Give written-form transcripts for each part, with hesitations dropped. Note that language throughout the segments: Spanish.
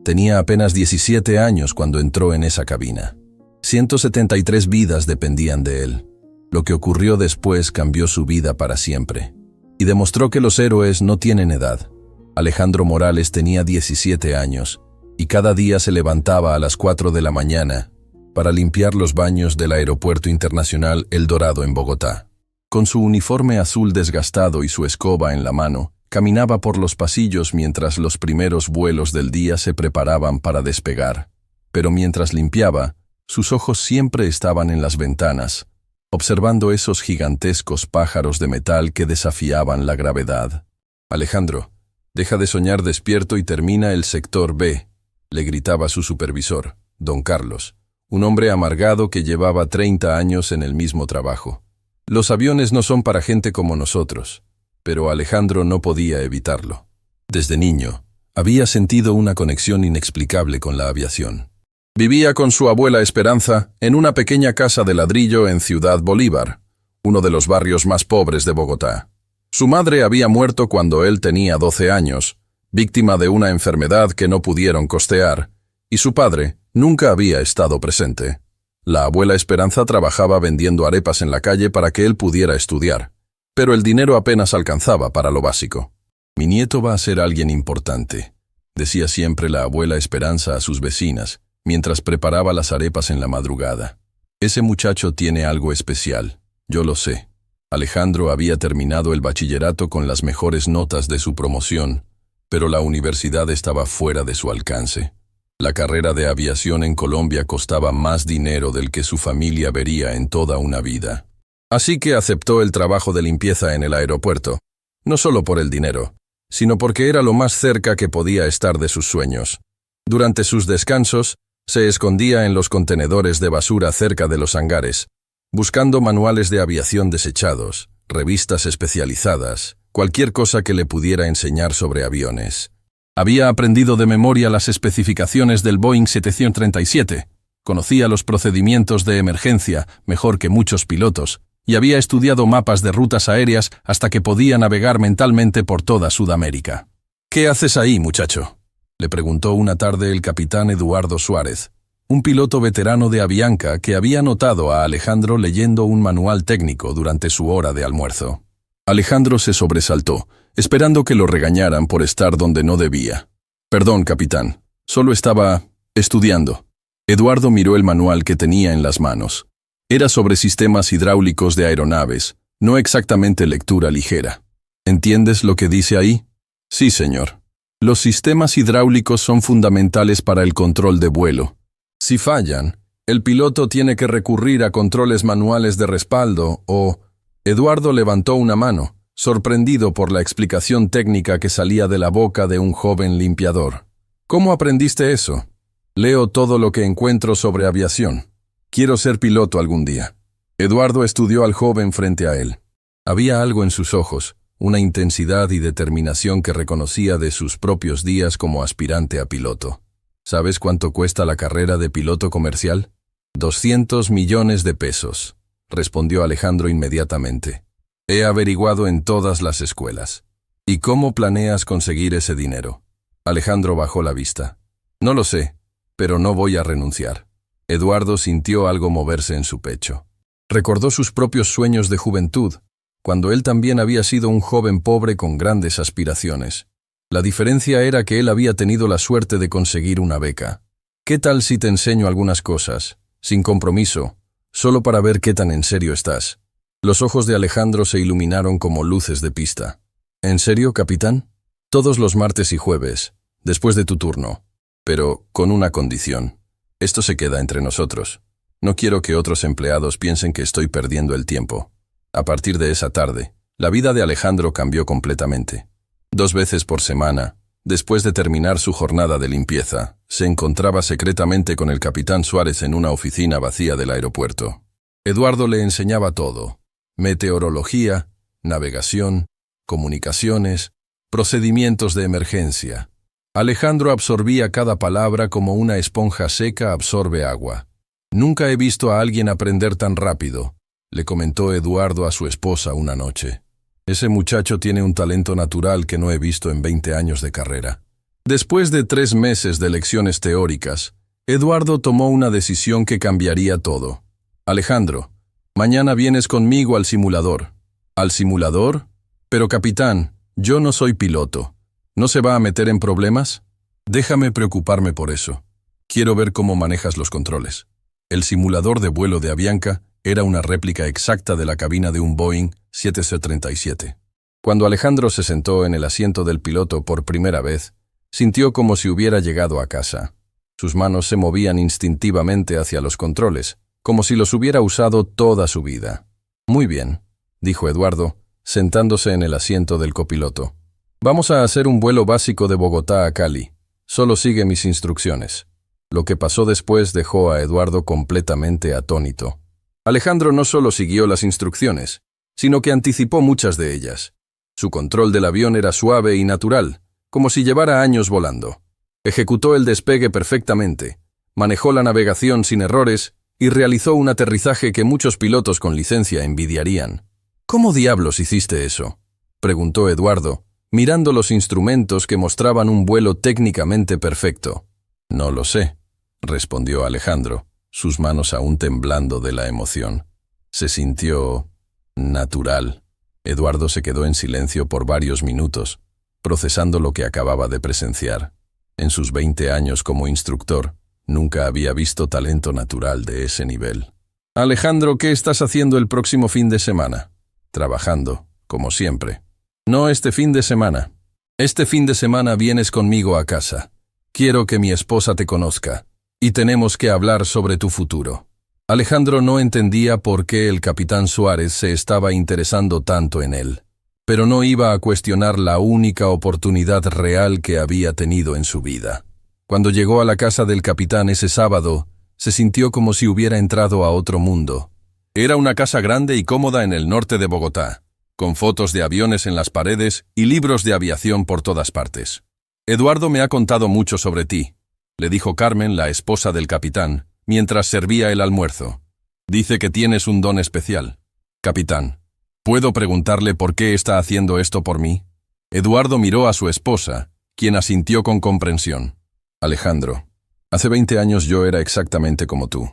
Tenía apenas 17 años cuando entró en esa cabina. 173 vidas dependían de él. Lo que ocurrió después cambió su vida para siempre. Y demostró que los héroes no tienen edad. Alejandro Morales tenía 17 años y cada día se levantaba a las 4 de la mañana para limpiar los baños del Aeropuerto Internacional El Dorado en Bogotá. Con su uniforme azul desgastado y su escoba en la mano, caminaba por los pasillos mientras los primeros vuelos del día se preparaban para despegar. Pero mientras limpiaba, sus ojos siempre estaban en las ventanas, observando esos gigantescos pájaros de metal que desafiaban la gravedad. «Alejandro, deja de soñar despierto y termina el sector B», le gritaba su supervisor, don Carlos, un hombre amargado que llevaba 30 años en el mismo trabajo. Los aviones no son para gente como nosotros, pero Alejandro no podía evitarlo. Desde niño, había sentido una conexión inexplicable con la aviación. Vivía con su abuela Esperanza en una pequeña casa de ladrillo en Ciudad Bolívar, uno de los barrios más pobres de Bogotá. Su madre había muerto cuando él tenía 12 años, víctima de una enfermedad que no pudieron costear, y su padre nunca había estado presente. La abuela Esperanza trabajaba vendiendo arepas en la calle para que él pudiera estudiar, pero el dinero apenas alcanzaba para lo básico. «Mi nieto va a ser alguien importante», decía siempre la abuela Esperanza a sus vecinas, mientras preparaba las arepas en la madrugada. «Ese muchacho tiene algo especial, yo lo sé». Alejandro había terminado el bachillerato con las mejores notas de su promoción, pero la universidad estaba fuera de su alcance. La carrera de aviación en Colombia costaba más dinero del que su familia vería en toda una vida. Así que aceptó el trabajo de limpieza en el aeropuerto, no solo por el dinero, sino porque era lo más cerca que podía estar de sus sueños. Durante sus descansos, se escondía en los contenedores de basura cerca de los hangares, buscando manuales de aviación desechados, revistas especializadas, cualquier cosa que le pudiera enseñar sobre aviones. Había aprendido de memoria las especificaciones del Boeing 737, conocía los procedimientos de emergencia mejor que muchos pilotos, y había estudiado mapas de rutas aéreas hasta que podía navegar mentalmente por toda Sudamérica. «¿Qué haces ahí, muchacho?», le preguntó una tarde el capitán Eduardo Suárez, un piloto veterano de Avianca que había notado a Alejandro leyendo un manual técnico durante su hora de almuerzo. Alejandro se sobresaltó, esperando que lo regañaran por estar donde no debía. «Perdón, capitán, solo estaba estudiando». Eduardo miró el manual que tenía en las manos. Era sobre sistemas hidráulicos de aeronaves, no exactamente lectura ligera. «¿Entiendes lo que dice ahí?». «Sí, señor. Los sistemas hidráulicos son fundamentales para el control de vuelo. Si fallan, el piloto tiene que recurrir a controles manuales de respaldo o...». Eduardo levantó una mano, sorprendido por la explicación técnica que salía de la boca de un joven limpiador. «¿Cómo aprendiste eso?». «Leo todo lo que encuentro sobre aviación. Quiero ser piloto algún día». Eduardo estudió al joven frente a él. Había algo en sus ojos, una intensidad y determinación que reconocía de sus propios días como aspirante a piloto. «¿Sabes cuánto cuesta la carrera de piloto comercial?». «200 millones de pesos», respondió Alejandro inmediatamente. «He averiguado en todas las escuelas». «¿Y cómo planeas conseguir ese dinero?». Alejandro bajó la vista. «No lo sé, pero no voy a renunciar». Eduardo sintió algo moverse en su pecho. Recordó sus propios sueños de juventud, cuando él también había sido un joven pobre con grandes aspiraciones. La diferencia era que él había tenido la suerte de conseguir una beca. «¿Qué tal si te enseño algunas cosas, sin compromiso, solo para ver qué tan en serio estás?». Los ojos de Alejandro se iluminaron como luces de pista. «¿En serio, capitán?». «Todos los martes y jueves, después de tu turno, pero con una condición. Esto se queda entre nosotros. No quiero que otros empleados piensen que estoy perdiendo el tiempo». A partir de esa tarde, la vida de Alejandro cambió completamente. 2 veces por semana, después de terminar su jornada de limpieza, se encontraba secretamente con el capitán Suárez en una oficina vacía del aeropuerto. Eduardo le enseñaba todo: meteorología, navegación, comunicaciones, procedimientos de emergencia. Alejandro absorbía cada palabra como una esponja seca absorbe agua. «Nunca he visto a alguien aprender tan rápido», le comentó Eduardo a su esposa una noche. «Ese muchacho tiene un talento natural que no he visto en 20 años de carrera». Después de 3 meses de lecciones teóricas, Eduardo tomó una decisión que cambiaría todo. Alejandro, mañana vienes conmigo al simulador. ¿Al simulador? Pero capitán, yo no soy piloto. ¿No se va a meter en problemas? Déjame preocuparme por eso. Quiero ver cómo manejas los controles. El simulador de vuelo de Avianca era una réplica exacta de la cabina de un Boeing 737. Cuando Alejandro se sentó en el asiento del piloto por primera vez, sintió como si hubiera llegado a casa. Sus manos se movían instintivamente hacia los controles, como si los hubiera usado toda su vida. Muy bien, dijo Eduardo, sentándose en el asiento del copiloto. Vamos a hacer un vuelo básico de Bogotá a Cali. Solo sigue mis instrucciones. Lo que pasó después dejó a Eduardo completamente atónito. Alejandro no solo siguió las instrucciones, sino que anticipó muchas de ellas. Su control del avión era suave y natural, como si llevara años volando. Ejecutó el despegue perfectamente, manejó la navegación sin errores y realizó un aterrizaje que muchos pilotos con licencia envidiarían. ¿Cómo diablos hiciste eso?, preguntó Eduardo, mirando los instrumentos que mostraban un vuelo técnicamente perfecto. No lo sé, respondió Alejandro, sus manos aún temblando de la emoción. Se sintió natural. Eduardo se quedó en silencio por varios minutos, procesando lo que acababa de presenciar. En sus 20 años como instructor, nunca había visto talento natural de ese nivel. Alejandro, ¿qué estás haciendo el próximo fin de semana? Trabajando, como siempre. No este fin de semana. Este fin de semana vienes conmigo a casa. Quiero que mi esposa te conozca, y tenemos que hablar sobre tu futuro. Alejandro no entendía por qué el capitán Suárez se estaba interesando tanto en él, pero no iba a cuestionar la única oportunidad real que había tenido en su vida. Cuando llegó a la casa del capitán ese sábado, se sintió como si hubiera entrado a otro mundo. Era una casa grande y cómoda en el norte de Bogotá, con fotos de aviones en las paredes y libros de aviación por todas partes. Eduardo me ha contado mucho sobre ti, le dijo Carmen, la esposa del capitán, mientras servía el almuerzo. Dice que tienes un don especial. Capitán, ¿puedo preguntarle por qué está haciendo esto por mí? Eduardo miró a su esposa, quien asintió con comprensión. Alejandro, hace 20 años yo era exactamente como tú.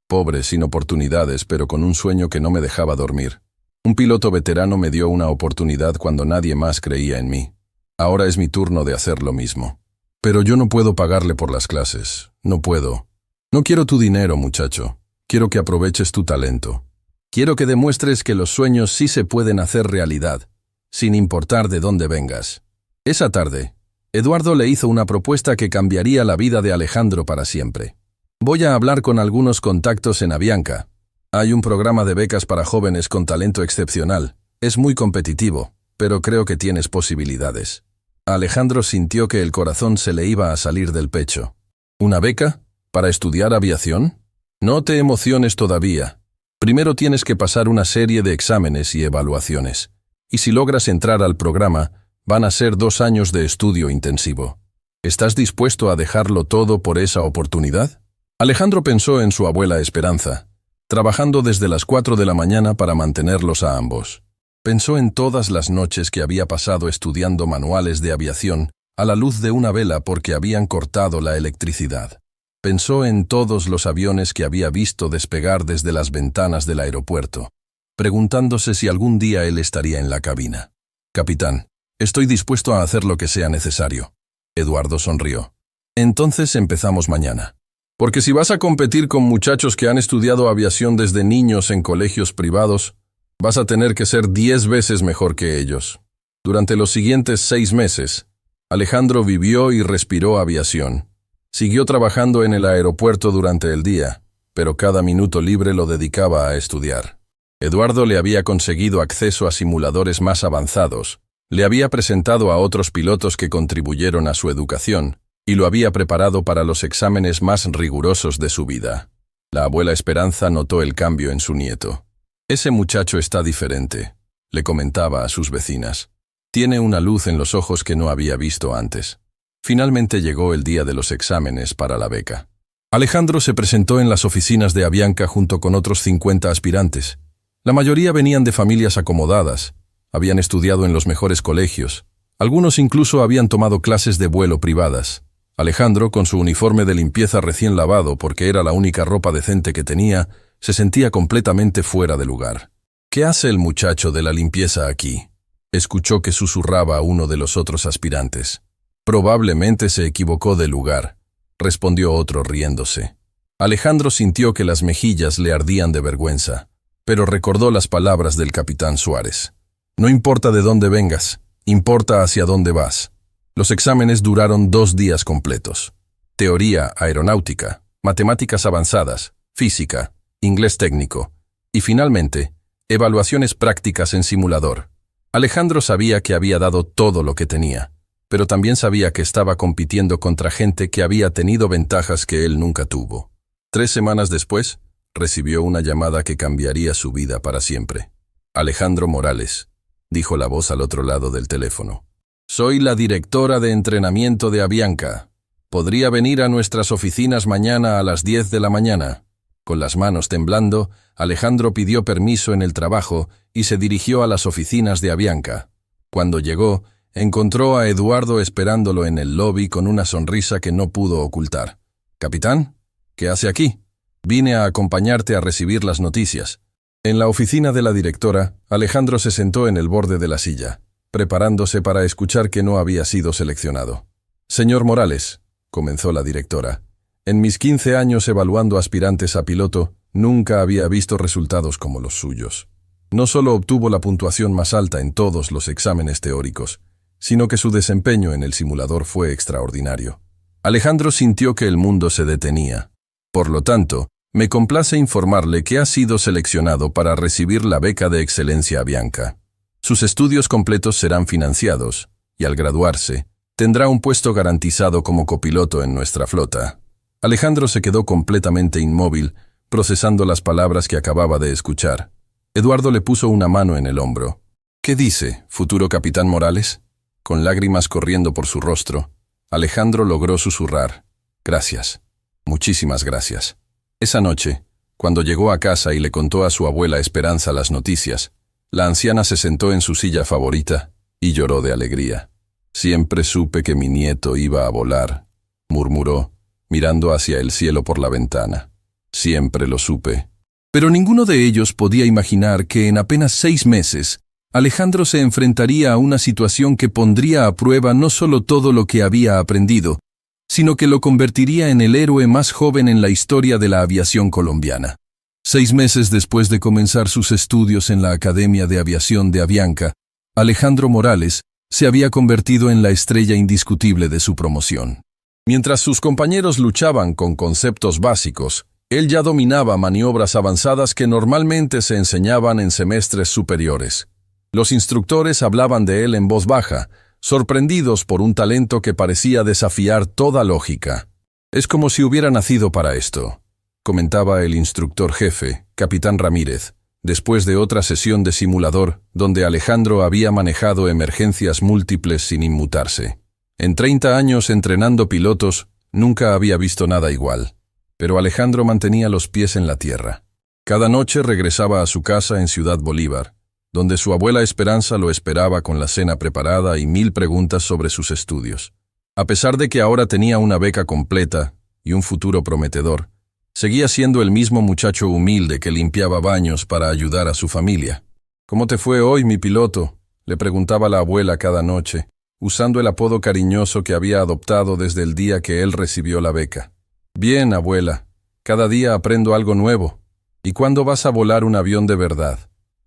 Pobre, sin oportunidades, pero con un sueño que no me dejaba dormir. Un piloto veterano me dio una oportunidad cuando nadie más creía en mí. Ahora es mi turno de hacer lo mismo. Pero yo no puedo pagarle por las clases. No puedo. No quiero tu dinero, muchacho. Quiero que aproveches tu talento. Quiero que demuestres que los sueños sí se pueden hacer realidad, sin importar de dónde vengas. Esa tarde, Eduardo le hizo una propuesta que cambiaría la vida de Alejandro para siempre. Voy a hablar con algunos contactos en Avianca. Hay un programa de becas para jóvenes con talento excepcional. Es muy competitivo, pero creo que tienes posibilidades. Alejandro sintió que el corazón se le iba a salir del pecho. ¿Una beca? ¿Para estudiar aviación? No te emociones todavía. Primero tienes que pasar una serie de exámenes y evaluaciones. Y si logras entrar al programa, van a ser 2 años de estudio intensivo. ¿Estás dispuesto a dejarlo todo por esa oportunidad? Alejandro pensó en su abuela Esperanza, trabajando desde las 4 de la mañana para mantenerlos a ambos. Pensó en todas las noches que había pasado estudiando manuales de aviación a la luz de una vela porque habían cortado la electricidad. Pensó en todos los aviones que había visto despegar desde las ventanas del aeropuerto, preguntándose si algún día él estaría en la cabina. Capitán, estoy dispuesto a hacer lo que sea necesario. Eduardo sonrió. Entonces empezamos mañana. Porque si vas a competir con muchachos que han estudiado aviación desde niños en colegios privados, vas a tener que ser 10 veces mejor que ellos. Durante los siguientes 6 meses, Alejandro vivió y respiró aviación. Siguió trabajando en el aeropuerto durante el día, pero cada minuto libre lo dedicaba a estudiar. Eduardo le había conseguido acceso a simuladores más avanzados, le había presentado a otros pilotos que contribuyeron a su educación, y lo había preparado para los exámenes más rigurosos de su vida. La abuela Esperanza notó el cambio en su nieto. Ese muchacho está diferente, le comentaba a sus vecinas. Tiene una luz en los ojos que no había visto antes. Finalmente llegó el día de los exámenes para la beca. Alejandro se presentó en las oficinas de Avianca junto con otros 50 aspirantes. La mayoría venían de familias acomodadas, habían estudiado en los mejores colegios, Algunos incluso habían tomado clases de vuelo privadas. Alejandro, con su uniforme de limpieza recién lavado porque era la única ropa decente que tenía, se sentía completamente fuera de lugar. «¿Qué hace el muchacho de la limpieza aquí?», escuchó que susurraba uno de los otros aspirantes. «Probablemente se equivocó de lugar», respondió otro riéndose. Alejandro sintió que las mejillas le ardían de vergüenza, pero recordó las palabras del capitán Suárez. «No importa de dónde vengas, importa hacia dónde vas». Los exámenes duraron 2 días completos. Teoría aeronáutica, matemáticas avanzadas, física, inglés técnico y, finalmente, evaluaciones prácticas en simulador. Alejandro sabía que había dado todo lo que tenía, pero también sabía que estaba compitiendo contra gente que había tenido ventajas que él nunca tuvo. 3 semanas después, recibió una llamada que cambiaría su vida para siempre. «Alejandro Morales», dijo la voz al otro lado del teléfono. «Soy la directora de entrenamiento de Avianca. ¿Podría venir a nuestras oficinas mañana a las 10 de la mañana?» Con las manos temblando, Alejandro pidió permiso en el trabajo y se dirigió a las oficinas de Avianca. Cuando llegó, encontró a Eduardo esperándolo en el lobby con una sonrisa que no pudo ocultar. «Capitán, ¿qué hace aquí? Vine a acompañarte a recibir las noticias». En la oficina de la directora, Alejandro se sentó en el borde de la silla, preparándose para escuchar que no había sido seleccionado. «Señor Morales», comenzó la directora, «en mis 15 años evaluando aspirantes a piloto, nunca había visto resultados como los suyos. No solo obtuvo la puntuación más alta en todos los exámenes teóricos, sino que su desempeño en el simulador fue extraordinario». Alejandro sintió que el mundo se detenía. «Por lo tanto, me complace informarle que ha sido seleccionado para recibir la beca de excelencia Avianca. Sus estudios completos serán financiados, y al graduarse, tendrá un puesto garantizado como copiloto en nuestra flota». Alejandro se quedó completamente inmóvil, procesando las palabras que acababa de escuchar. Eduardo le puso una mano en el hombro. «¿Qué dice, futuro capitán Morales?». Con lágrimas corriendo por su rostro, Alejandro logró susurrar: «Gracias. Muchísimas gracias». Esa noche, cuando llegó a casa y le contó a su abuela Esperanza las noticias, la anciana se sentó en su silla favorita y lloró de alegría. «Siempre supe que mi nieto iba a volar», murmuró, mirando hacia el cielo por la ventana. «Siempre lo supe». Pero ninguno de ellos podía imaginar que en apenas 6 meses, Alejandro se enfrentaría a una situación que pondría a prueba no solo todo lo que había aprendido, sino que lo convertiría en el héroe más joven en la historia de la aviación colombiana. 6 meses después de comenzar sus estudios en la Academia de Aviación de Avianca, Alejandro Morales se había convertido en la estrella indiscutible de su promoción. Mientras sus compañeros luchaban con conceptos básicos, él ya dominaba maniobras avanzadas que normalmente se enseñaban en semestres superiores. Los instructores hablaban de él en voz baja, sorprendidos por un talento que parecía desafiar toda lógica. «Es como si hubiera nacido para esto», comentaba el instructor jefe, capitán Ramírez, después de otra sesión de simulador donde Alejandro había manejado emergencias múltiples sin inmutarse. En 30 años entrenando pilotos, nunca había visto nada igual. Pero Alejandro mantenía los pies en la tierra. Cada noche regresaba a su casa en Ciudad Bolívar, donde su abuela Esperanza lo esperaba con la cena preparada y 1000 preguntas sobre sus estudios. A pesar de que ahora tenía una beca completa y un futuro prometedor, seguía siendo el mismo muchacho humilde que limpiaba baños para ayudar a su familia. «¿Cómo te fue hoy, mi piloto?», le preguntaba la abuela cada noche, usando el apodo cariñoso que había adoptado desde el día que él recibió la beca. «Bien, abuela. Cada día aprendo algo nuevo. ¿Y cuándo vas a volar un avión de verdad?».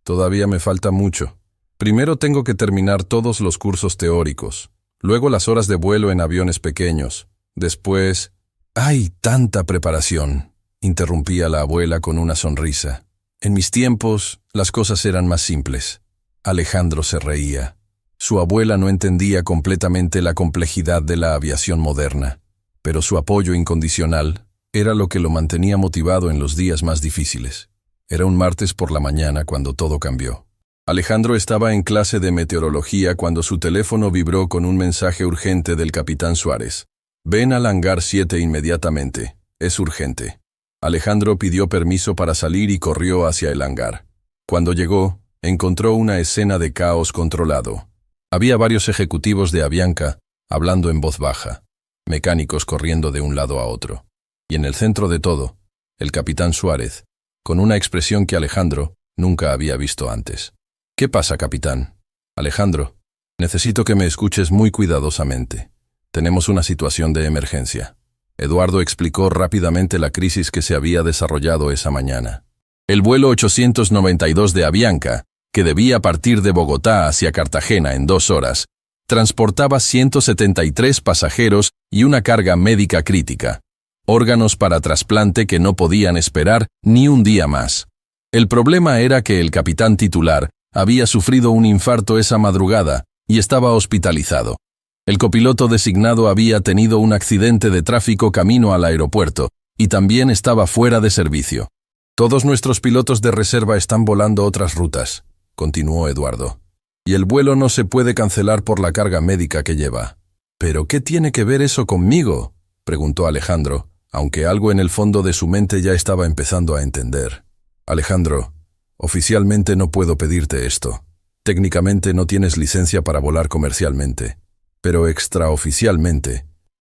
«Todavía me falta mucho. Primero tengo que terminar todos los cursos teóricos, luego las horas de vuelo en aviones pequeños. Después...». «¡Hay tanta preparación!», interrumpía la abuela con una sonrisa. «En mis tiempos, las cosas eran más simples». Alejandro se reía. Su abuela no entendía completamente la complejidad de la aviación moderna, pero su apoyo incondicional era lo que lo mantenía motivado en los días más difíciles. Era un martes por la mañana cuando todo cambió. Alejandro estaba en clase de meteorología cuando su teléfono vibró con un mensaje urgente del capitán Suárez. «Ven al hangar 7 inmediatamente. Es urgente». Alejandro pidió permiso para salir y corrió hacia el hangar. Cuando llegó, encontró una escena de caos controlado. Había varios ejecutivos de Avianca hablando en voz baja, mecánicos corriendo de un lado a otro. Y en el centro de todo, el capitán Suárez, con una expresión que Alejandro nunca había visto antes. «¿Qué pasa, capitán?» «Alejandro, necesito que me escuches muy cuidadosamente. Tenemos una situación de emergencia». Eduardo explicó rápidamente la crisis que se había desarrollado esa mañana. El vuelo 892 de Avianca, que debía partir de Bogotá hacia Cartagena en 2 horas, transportaba 173 pasajeros y una carga médica crítica, órganos para trasplante que no podían esperar ni un día más. El problema era que el capitán titular había sufrido un infarto esa madrugada y estaba hospitalizado. El copiloto designado había tenido un accidente de tráfico camino al aeropuerto y también estaba fuera de servicio. «Todos nuestros pilotos de reserva están volando otras rutas», continuó Eduardo. «Y el vuelo no se puede cancelar por la carga médica que lleva». «¿Pero qué tiene que ver eso conmigo?», preguntó Alejandro, aunque algo en el fondo de su mente ya estaba empezando a entender. «Alejandro, oficialmente no puedo pedirte esto. Técnicamente no tienes licencia para volar comercialmente. Pero extraoficialmente».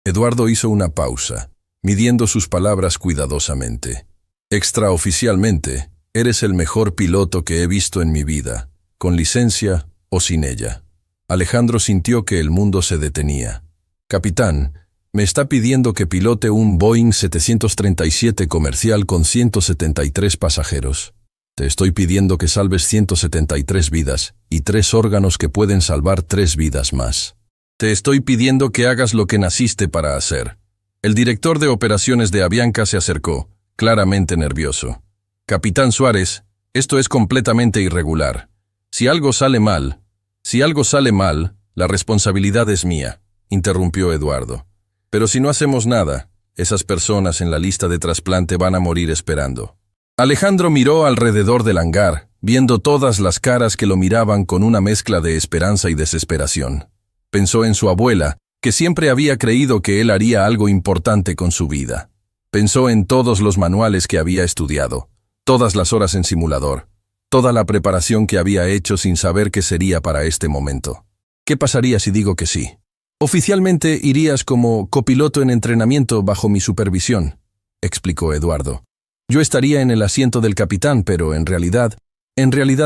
Eduardo hizo una pausa, midiendo sus palabras cuidadosamente. «Extraoficialmente, eres el mejor piloto que he visto en mi vida, con licencia o sin ella». Alejandro sintió que el mundo se detenía. «Capitán, me está pidiendo que pilote un Boeing 737 comercial con 173 pasajeros. Te estoy pidiendo que salves 173 vidas y 3 órganos que pueden salvar 3 vidas más. Te estoy pidiendo que hagas lo que naciste para hacer». El director de operaciones de Avianca se acercó, claramente nervioso. «Capitán Suárez, esto es completamente irregular. Si algo sale mal, la responsabilidad es mía», interrumpió Eduardo. «Pero si no hacemos nada, esas personas en la lista de trasplante van a morir esperando». Alejandro miró alrededor del hangar, viendo todas las caras que lo miraban con una mezcla de esperanza y desesperación. Pensó en su abuela, que siempre había creído que él haría algo importante con su vida. Pensó en todos los manuales que había estudiado, todas las horas en simulador, toda la preparación que había hecho sin saber qué sería para este momento. «¿Qué pasaría si digo que sí? Oficialmente irías como copiloto en entrenamiento bajo mi supervisión», explicó Eduardo. «Yo estaría en el asiento del capitán, pero en realidad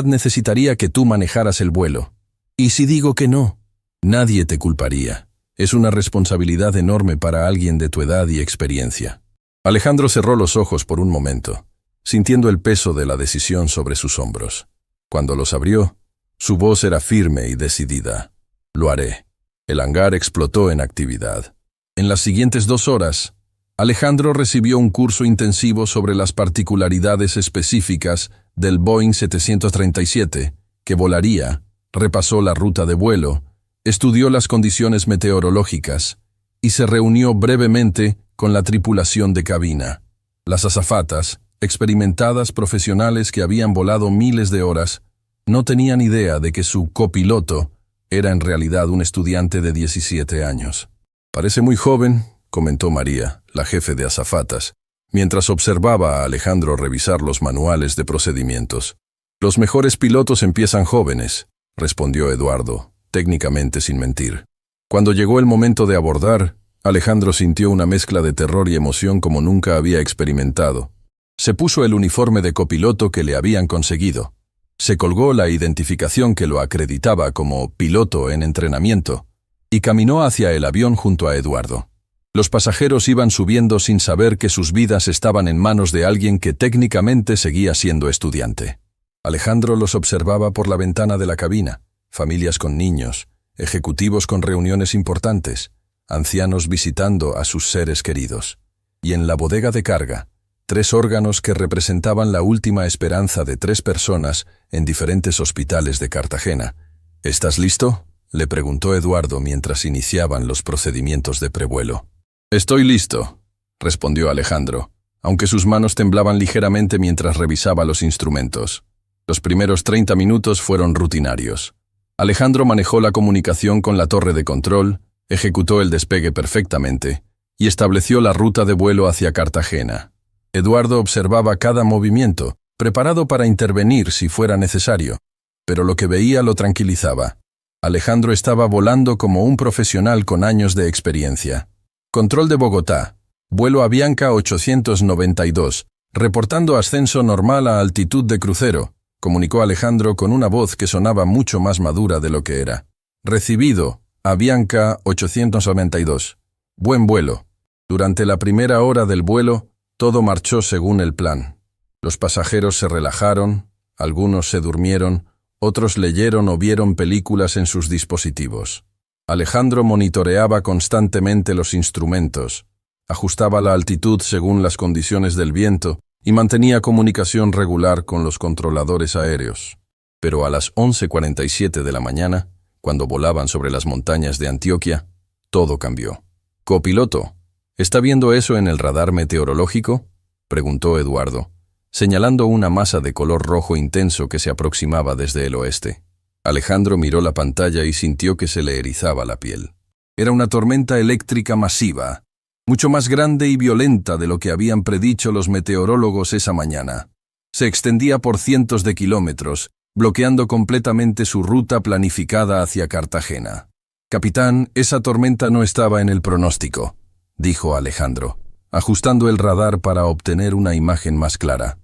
necesitaría que tú manejaras el vuelo. ¿Y si digo que no?» «Nadie te culparía. Es una responsabilidad enorme para alguien de tu edad y experiencia». Alejandro cerró los ojos por un momento, sintiendo el peso de la decisión sobre sus hombros. Cuando los abrió, su voz era firme y decidida. «Lo haré». El hangar explotó en actividad. En las siguientes 2 horas, Alejandro recibió un curso intensivo sobre las particularidades específicas del Boeing 737, que volaría, repasó la ruta de vuelo, estudió las condiciones meteorológicas y se reunió brevemente con la tripulación de cabina. Las azafatas, experimentadas profesionales que habían volado miles de horas, no tenían idea de que su copiloto era en realidad un estudiante de 17 años. «Parece muy joven», comentó María, la jefe de azafatas, mientras observaba a Alejandro revisar los manuales de procedimientos. «Los mejores pilotos empiezan jóvenes», respondió Eduardo, técnicamente sin mentir. Cuando llegó el momento de abordar, Alejandro sintió una mezcla de terror y emoción como nunca había experimentado. Se puso el uniforme de copiloto que le habían conseguido. Se colgó la identificación que lo acreditaba como piloto en entrenamiento y caminó hacia el avión junto a Eduardo. Los pasajeros iban subiendo sin saber que sus vidas estaban en manos de alguien que técnicamente seguía siendo estudiante. Alejandro los observaba por la ventana de la cabina, familias con niños, ejecutivos con reuniones importantes, ancianos visitando a sus seres queridos. Y en la bodega de carga, 3 órganos que representaban la última esperanza de 3 personas en diferentes hospitales de Cartagena. «¿Estás listo?», le preguntó Eduardo mientras iniciaban los procedimientos de prevuelo. «Estoy listo», respondió Alejandro, aunque sus manos temblaban ligeramente mientras revisaba los instrumentos. Los primeros 30 minutos fueron rutinarios. Alejandro manejó la comunicación con la torre de control, ejecutó el despegue perfectamente y estableció la ruta de vuelo hacia Cartagena. Eduardo observaba cada movimiento, preparado para intervenir si fuera necesario, pero lo que veía lo tranquilizaba. Alejandro estaba volando como un profesional con años de experiencia. Control de Bogotá. Vuelo Avianca 892. Reportando ascenso normal a altitud de crucero, comunicó Alejandro con una voz que sonaba mucho más madura de lo que era. Recibido, Avianca 892. Buen vuelo. Durante la primera hora del vuelo, todo marchó según el plan. Los pasajeros se relajaron, algunos se durmieron, otros leyeron o vieron películas en sus dispositivos. Alejandro monitoreaba constantemente los instrumentos, ajustaba la altitud según las condiciones del viento y mantenía comunicación regular con los controladores aéreos. Pero a las 11:47 de la mañana, cuando volaban sobre las montañas de Antioquia, todo cambió. «Copiloto, ¿está viendo eso en el radar meteorológico?», preguntó Eduardo, señalando una masa de color rojo intenso que se aproximaba desde el oeste. Alejandro miró la pantalla y sintió que se le erizaba la piel. Era una tormenta eléctrica masiva, mucho más grande y violenta de lo que habían predicho los meteorólogos esa mañana. Se extendía por cientos de kilómetros, bloqueando completamente su ruta planificada hacia Cartagena. «Capitán, esa tormenta no estaba en el pronóstico», dijo Alejandro, ajustando el radar para obtener una imagen más clara.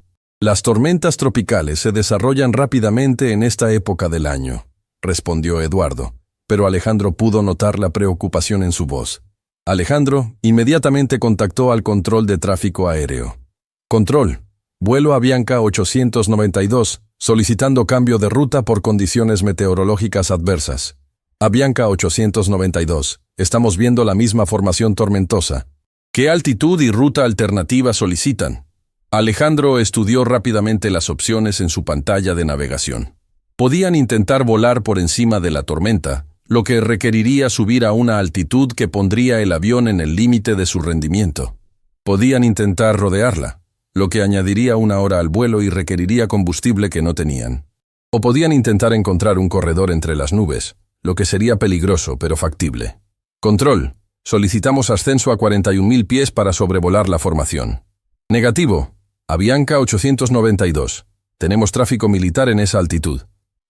«Las tormentas tropicales se desarrollan rápidamente en esta época del año», respondió Eduardo, pero Alejandro pudo notar la preocupación en su voz. Alejandro inmediatamente contactó al control de tráfico aéreo. «Control, vuelo Avianca 892, solicitando cambio de ruta por condiciones meteorológicas adversas. Avianca 892, estamos viendo la misma formación tormentosa. ¿Qué altitud y ruta alternativa solicitan?». Alejandro estudió rápidamente las opciones en su pantalla de navegación. Podían intentar volar por encima de la tormenta, lo que requeriría subir a una altitud que pondría el avión en el límite de su rendimiento. Podían intentar rodearla, lo que añadiría una hora al vuelo y requeriría combustible que no tenían. O podían intentar encontrar un corredor entre las nubes, lo que sería peligroso pero factible. «Control, solicitamos ascenso a 41.000 pies para sobrevolar la formación». «Negativo. Avianca 892. Tenemos tráfico militar en esa altitud.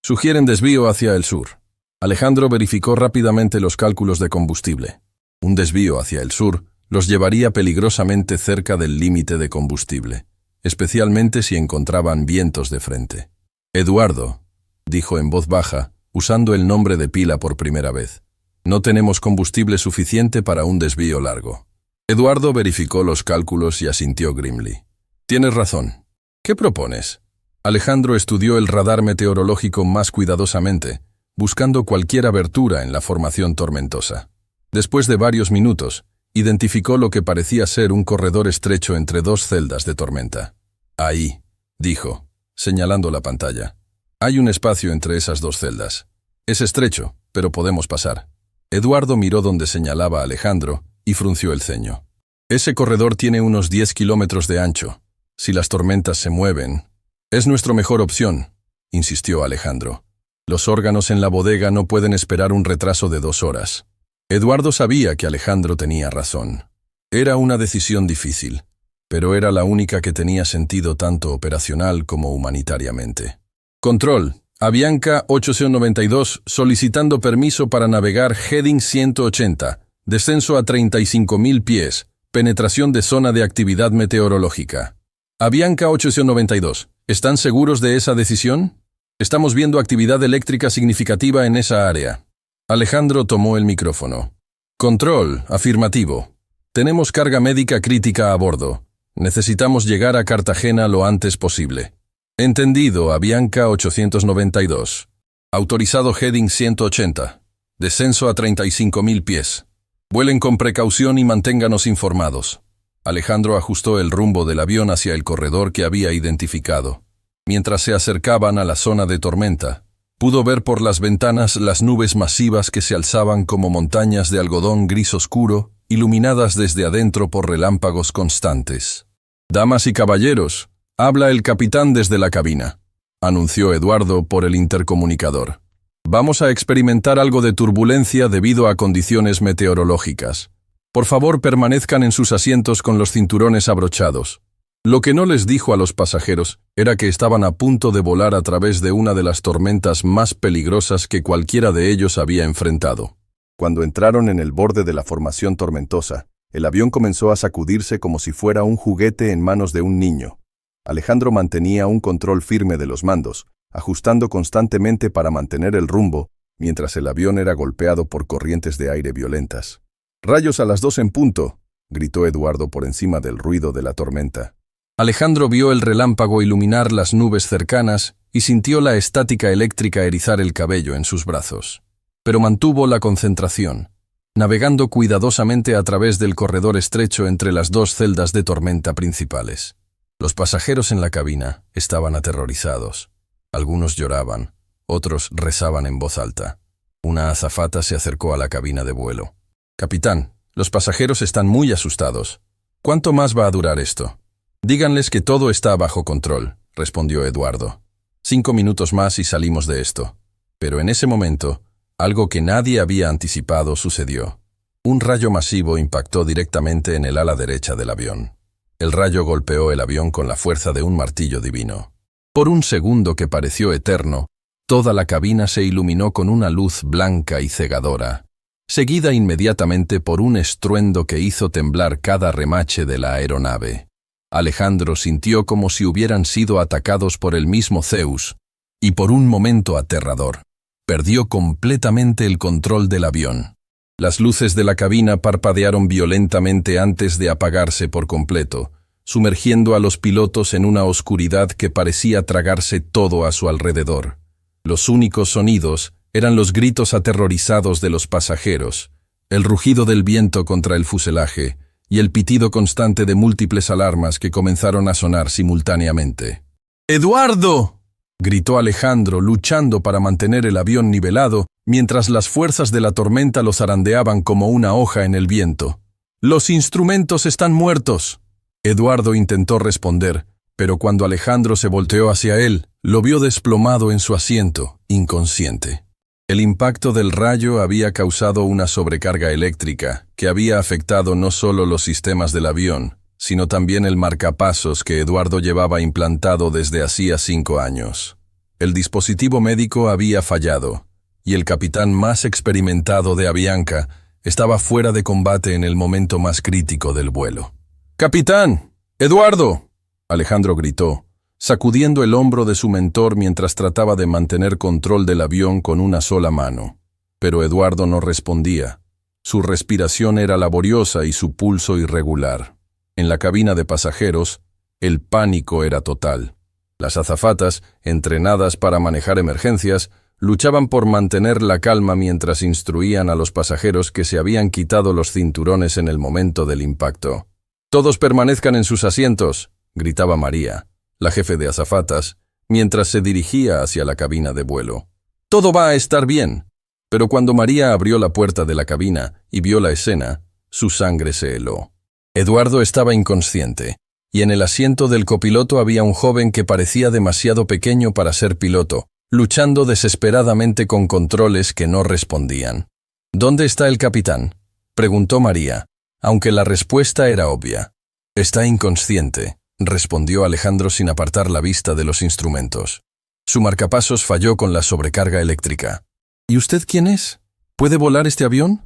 Sugieren desvío hacia el sur». Alejandro verificó rápidamente los cálculos de combustible. Un desvío hacia el sur los llevaría peligrosamente cerca del límite de combustible, especialmente si encontraban vientos de frente. «Eduardo», dijo en voz baja, usando el nombre de pila por primera vez, «no tenemos combustible suficiente para un desvío largo». Eduardo verificó los cálculos y asintió Grimly. «Tienes razón. ¿Qué propones?». Alejandro estudió el radar meteorológico más cuidadosamente, buscando cualquier abertura en la formación tormentosa. Después de varios minutos, identificó lo que parecía ser un corredor estrecho entre dos celdas de tormenta. «Ahí», dijo, señalando la pantalla. «Hay un espacio entre esas dos celdas. Es estrecho, pero podemos pasar». Eduardo miró donde señalaba Alejandro y frunció el ceño. «Ese corredor tiene unos 10 kilómetros de ancho. Si las tormentas se mueven, es nuestra mejor opción», insistió Alejandro. «Los órganos en la bodega no pueden esperar un retraso de 2 horas». Eduardo sabía que Alejandro tenía razón. Era una decisión difícil, pero era la única que tenía sentido tanto operacional como humanitariamente. «Control, Avianca 892 solicitando permiso para navegar heading 180, descenso a 35.000 pies, penetración de zona de actividad meteorológica». «Avianca 892, ¿están seguros de esa decisión? Estamos viendo actividad eléctrica significativa en esa área». Alejandro tomó el micrófono. «Control, afirmativo. Tenemos carga médica crítica a bordo. Necesitamos llegar a Cartagena lo antes posible». «Entendido, Avianca 892. Autorizado heading 180. Descenso a 35.000 pies. Vuelen con precaución y manténganos informados». Alejandro ajustó el rumbo del avión hacia el corredor que había identificado. Mientras se acercaban a la zona de tormenta, pudo ver por las ventanas las nubes masivas que se alzaban como montañas de algodón gris oscuro, iluminadas desde adentro por relámpagos constantes. «Damas y caballeros, habla el capitán desde la cabina», anunció Eduardo por el intercomunicador. «Vamos a experimentar algo de turbulencia debido a condiciones meteorológicas. Por favor, permanezcan en sus asientos con los cinturones abrochados. Lo que no les dijo a los pasajeros era que estaban a punto de volar a través de una de las tormentas más peligrosas que cualquiera de ellos había enfrentado. Cuando entraron en el borde de la formación tormentosa, el avión comenzó a sacudirse como si fuera un juguete en manos de un niño. Alejandro mantenía un control firme de los mandos, ajustando constantemente para mantener el rumbo, mientras el avión era golpeado por corrientes de aire violentas. «¡Rayos a las 2 en punto!», gritó Eduardo por encima del ruido de la tormenta. Alejandro vio el relámpago iluminar las nubes cercanas y sintió la estática eléctrica erizar el cabello en sus brazos. Pero mantuvo la concentración, navegando cuidadosamente a través del corredor estrecho entre las dos celdas de tormenta principales. Los pasajeros en la cabina estaban aterrorizados. Algunos lloraban, otros rezaban en voz alta. Una azafata se acercó a la cabina de vuelo. «Capitán, los pasajeros están muy asustados. ¿Cuánto más va a durar esto?» «Díganles que todo está bajo control», respondió Eduardo. 5 minutos más y salimos de esto. Pero en ese momento, algo que nadie había anticipado sucedió. Un rayo masivo impactó directamente en el ala derecha del avión. El rayo golpeó el avión con la fuerza de un martillo divino. Por un segundo que pareció eterno, toda la cabina se iluminó con una luz blanca y cegadora, seguida inmediatamente por un estruendo que hizo temblar cada remache de la aeronave. Alejandro sintió como si hubieran sido atacados por el mismo Zeus, y por un momento aterrador, perdió completamente el control del avión. Las luces de la cabina parpadearon violentamente antes de apagarse por completo, sumergiendo a los pilotos en una oscuridad que parecía tragarse todo a su alrededor. Los únicos sonidos eran los gritos aterrorizados de los pasajeros, el rugido del viento contra el fuselaje y el pitido constante de múltiples alarmas que comenzaron a sonar simultáneamente. «¡Eduardo!», gritó Alejandro, luchando para mantener el avión nivelado, mientras las fuerzas de la tormenta lo zarandeaban como una hoja en el viento. «¡Los instrumentos están muertos!». Eduardo intentó responder, pero cuando Alejandro se volteó hacia él, lo vio desplomado en su asiento, inconsciente. El impacto del rayo había causado una sobrecarga eléctrica que había afectado no solo los sistemas del avión, sino también el marcapasos que Eduardo llevaba implantado desde hacía 5 años. El dispositivo médico había fallado, y el capitán más experimentado de Avianca estaba fuera de combate en el momento más crítico del vuelo. «¡Capitán! ¡Eduardo!», Alejandro gritó, sacudiendo el hombro de su mentor mientras trataba de mantener control del avión con una sola mano. Pero Eduardo no respondía. Su respiración era laboriosa y su pulso irregular. En la cabina de pasajeros, el pánico era total. Las azafatas, entrenadas para manejar emergencias, luchaban por mantener la calma mientras instruían a los pasajeros que se habían quitado los cinturones en el momento del impacto. «¡Todos permanezcan en sus asientos!», gritaba María, la jefe de azafatas, mientras se dirigía hacia la cabina de vuelo. «Todo va a estar bien». Pero cuando María abrió la puerta de la cabina y vio la escena, su sangre se heló. Eduardo estaba inconsciente, y en el asiento del copiloto había un joven que parecía demasiado pequeño para ser piloto, luchando desesperadamente con controles que no respondían. «¿Dónde está el capitán?», preguntó María, aunque la respuesta era obvia. «Está inconsciente», respondió Alejandro sin apartar la vista de los instrumentos. Su marcapasos falló con la sobrecarga eléctrica. «¿Y usted quién es? ¿Puede volar este avión?».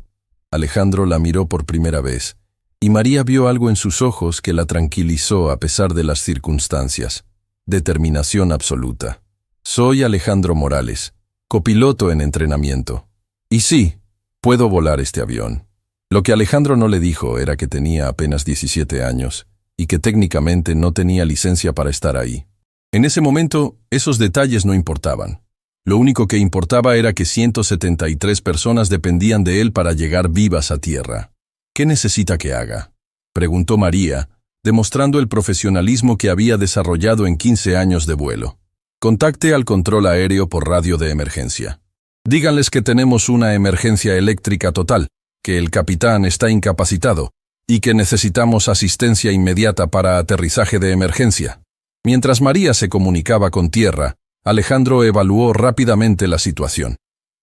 Alejandro la miró por primera vez, y María vio algo en sus ojos que la tranquilizó a pesar de las circunstancias. Determinación absoluta. «Soy Alejandro Morales, copiloto en entrenamiento. Y sí, puedo volar este avión». Lo que Alejandro no le dijo era que tenía apenas 17 años y que técnicamente no tenía licencia para estar ahí. En ese momento, esos detalles no importaban. Lo único que importaba era que 173 personas dependían de él para llegar vivas a tierra. «¿Qué necesita que haga?», preguntó María, demostrando el profesionalismo que había desarrollado en 15 años de vuelo. «Contacte al control aéreo por radio de emergencia. Díganles que tenemos una emergencia eléctrica total, que el capitán está incapacitado y que necesitamos asistencia inmediata para aterrizaje de emergencia». Mientras María se comunicaba con tierra, Alejandro evaluó rápidamente la situación.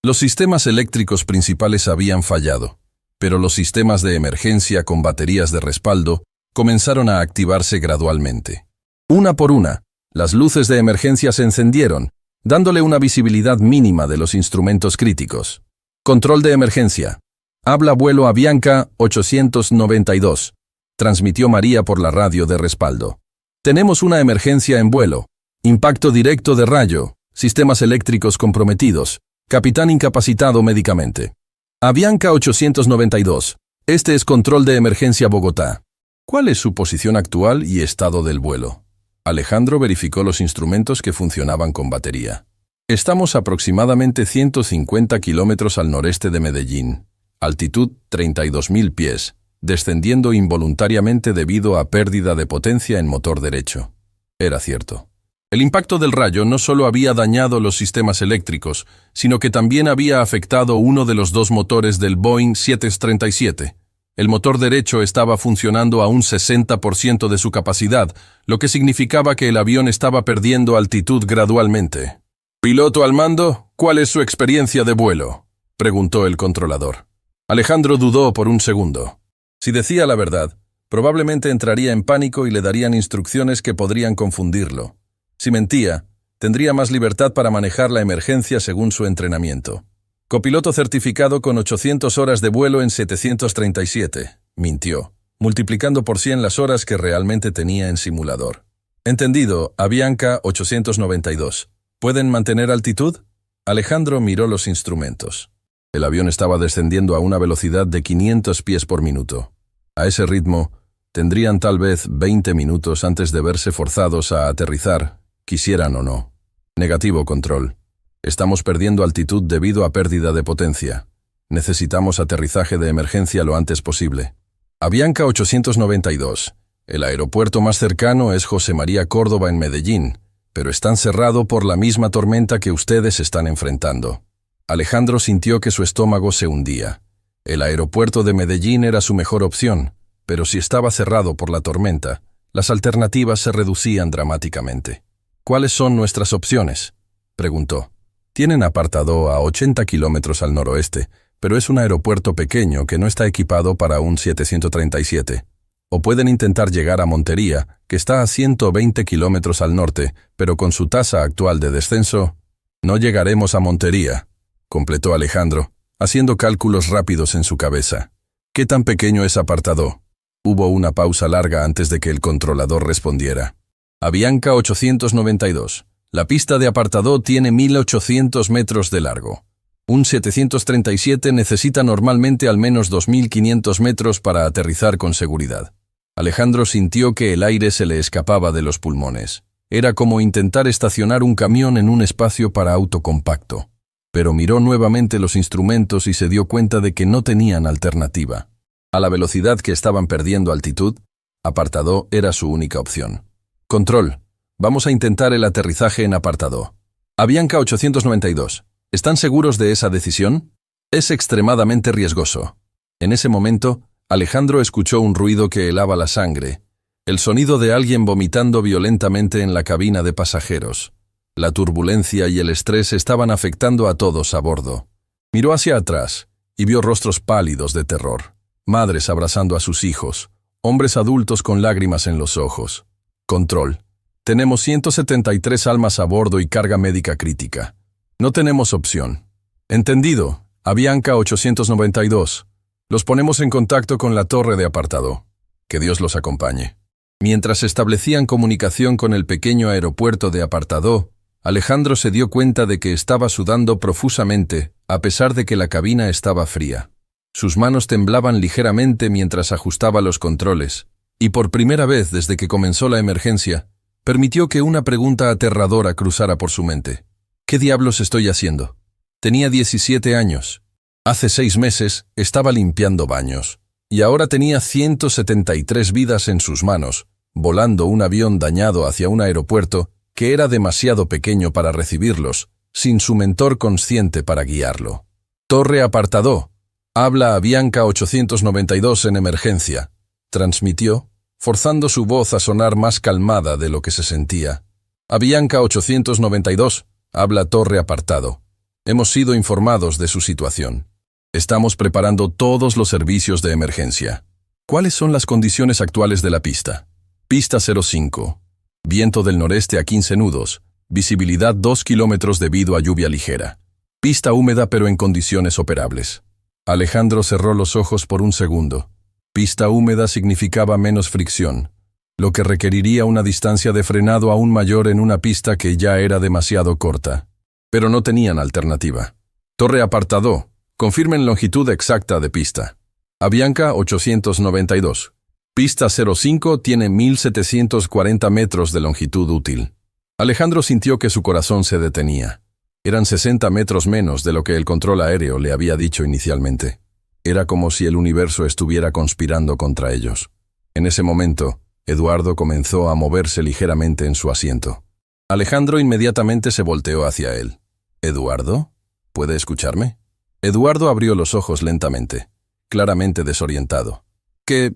Los sistemas eléctricos principales habían fallado, pero los sistemas de emergencia con baterías de respaldo comenzaron a activarse gradualmente. Una por una, las luces de emergencia se encendieron, dándole una visibilidad mínima de los instrumentos críticos. Control de emergencia. Habla vuelo Avianca 892. Transmitió María por la radio de respaldo. Tenemos una emergencia en vuelo. Impacto directo de rayo. Sistemas eléctricos comprometidos. Capitán incapacitado médicamente. Avianca 892. Este es control de emergencia Bogotá. ¿Cuál es su posición actual y estado del vuelo? Alejandro verificó los instrumentos que funcionaban con batería. Estamos aproximadamente 150 kilómetros al noreste de Medellín, altitud 32.000 pies, descendiendo involuntariamente debido a pérdida de potencia en motor derecho. Era cierto. El impacto del rayo no solo había dañado los sistemas eléctricos, sino que también había afectado uno de los dos motores del Boeing 737. El motor derecho estaba funcionando a un 60% de su capacidad, lo que significaba que el avión estaba perdiendo altitud gradualmente. «Piloto al mando, ¿cuál es su experiencia de vuelo?», preguntó el controlador. Alejandro dudó por un segundo. Si decía la verdad, probablemente entraría en pánico y le darían instrucciones que podrían confundirlo. Si mentía, tendría más libertad para manejar la emergencia según su entrenamiento. Copiloto certificado con 800 horas de vuelo en 737. Mintió, multiplicando por 100 las horas que realmente tenía en simulador. Entendido, Avianca 892. ¿Pueden mantener altitud? Alejandro miró los instrumentos. El avión estaba descendiendo a una velocidad de 500 pies por minuto. A ese ritmo, tendrían tal vez 20 minutos antes de verse forzados a aterrizar, quisieran o no. Negativo, control. Estamos perdiendo altitud debido a pérdida de potencia. Necesitamos aterrizaje de emergencia lo antes posible. Avianca 892. El aeropuerto más cercano es José María Córdoba en Medellín, pero están cerrado por la misma tormenta que ustedes están enfrentando. Alejandro sintió que su estómago se hundía. El aeropuerto de Medellín era su mejor opción, pero si estaba cerrado por la tormenta, las alternativas se reducían dramáticamente. ¿Cuáles son nuestras opciones?, preguntó. Tienen apartado a 80 kilómetros al noroeste, pero es un aeropuerto pequeño que no está equipado para un 737. O pueden intentar llegar a Montería, que está a 120 kilómetros al norte, pero con su tasa actual de descenso, no llegaremos a Montería, completó Alejandro, haciendo cálculos rápidos en su cabeza. ¿Qué tan pequeño es apartado? Hubo una pausa larga antes de que el controlador respondiera. Avianca 892. La pista de apartado tiene 1.800 metros de largo. Un 737 necesita normalmente al menos 2.500 metros para aterrizar con seguridad. Alejandro sintió que el aire se le escapaba de los pulmones. Era como intentar estacionar un camión en un espacio para auto compacto. Pero miró nuevamente los instrumentos y se dio cuenta de que no tenían alternativa. A la velocidad que estaban perdiendo altitud, apartado era su única opción. Control. Vamos a intentar el aterrizaje en apartado. Avianca 892. ¿Están seguros de esa decisión? Es extremadamente riesgoso. En ese momento, Alejandro escuchó un ruido que helaba la sangre. El sonido de alguien vomitando violentamente en la cabina de pasajeros. La turbulencia y el estrés estaban afectando a todos a bordo. Miró hacia atrás y vio rostros pálidos de terror. Madres abrazando a sus hijos. Hombres adultos con lágrimas en los ojos. Control. Tenemos 173 almas a bordo y carga médica crítica. No tenemos opción. Entendido. Avianca 892. Los ponemos en contacto con la torre de apartado. Que Dios los acompañe. Mientras establecían comunicación con el pequeño aeropuerto de apartado, Alejandro se dio cuenta de que estaba sudando profusamente, a pesar de que la cabina estaba fría. Sus manos temblaban ligeramente mientras ajustaba los controles, y por primera vez desde que comenzó la emergencia, permitió que una pregunta aterradora cruzara por su mente. ¿Qué diablos estoy haciendo? Tenía 17 años. Hace 6 meses estaba limpiando baños, y ahora tenía 173 vidas en sus manos, volando un avión dañado hacia un aeropuerto que era demasiado pequeño para recibirlos, sin su mentor consciente para guiarlo. Torre apartado. Habla Avianca 892 en emergencia, transmitió, forzando su voz a sonar más calmada de lo que se sentía. Avianca 892, habla Torre apartado. Hemos sido informados de su situación. Estamos preparando todos los servicios de emergencia. ¿Cuáles son las condiciones actuales de la pista? Pista 05. Viento del noreste a 15 nudos. Visibilidad 2 kilómetros debido a lluvia ligera. Pista húmeda pero en condiciones operables. Alejandro cerró los ojos por un segundo. Pista húmeda significaba menos fricción, lo que requeriría una distancia de frenado aún mayor en una pista que ya era demasiado corta. Pero no tenían alternativa. Torre apartado. Confirmen longitud exacta de pista. Avianca 892. Pista 05 tiene 1740 metros de longitud útil. Alejandro sintió que su corazón se detenía. Eran 60 metros menos de lo que el control aéreo le había dicho inicialmente. Era como si el universo estuviera conspirando contra ellos. En ese momento, Eduardo comenzó a moverse ligeramente en su asiento. Alejandro inmediatamente se volteó hacia él. ¿Eduardo? ¿Puede escucharme? Eduardo abrió los ojos lentamente, claramente desorientado. ¿Qué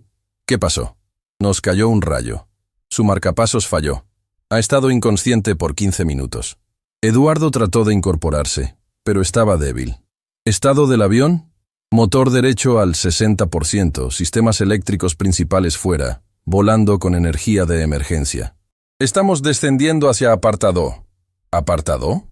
pasó? Nos cayó un rayo. Su marcapasos falló. Ha estado inconsciente por 15 minutos. Eduardo trató de incorporarse, pero estaba débil. ¿Estado del avión? Motor derecho al 60%, sistemas eléctricos principales fuera, volando con energía de emergencia. Estamos descendiendo hacia apartado. ¿Apartado?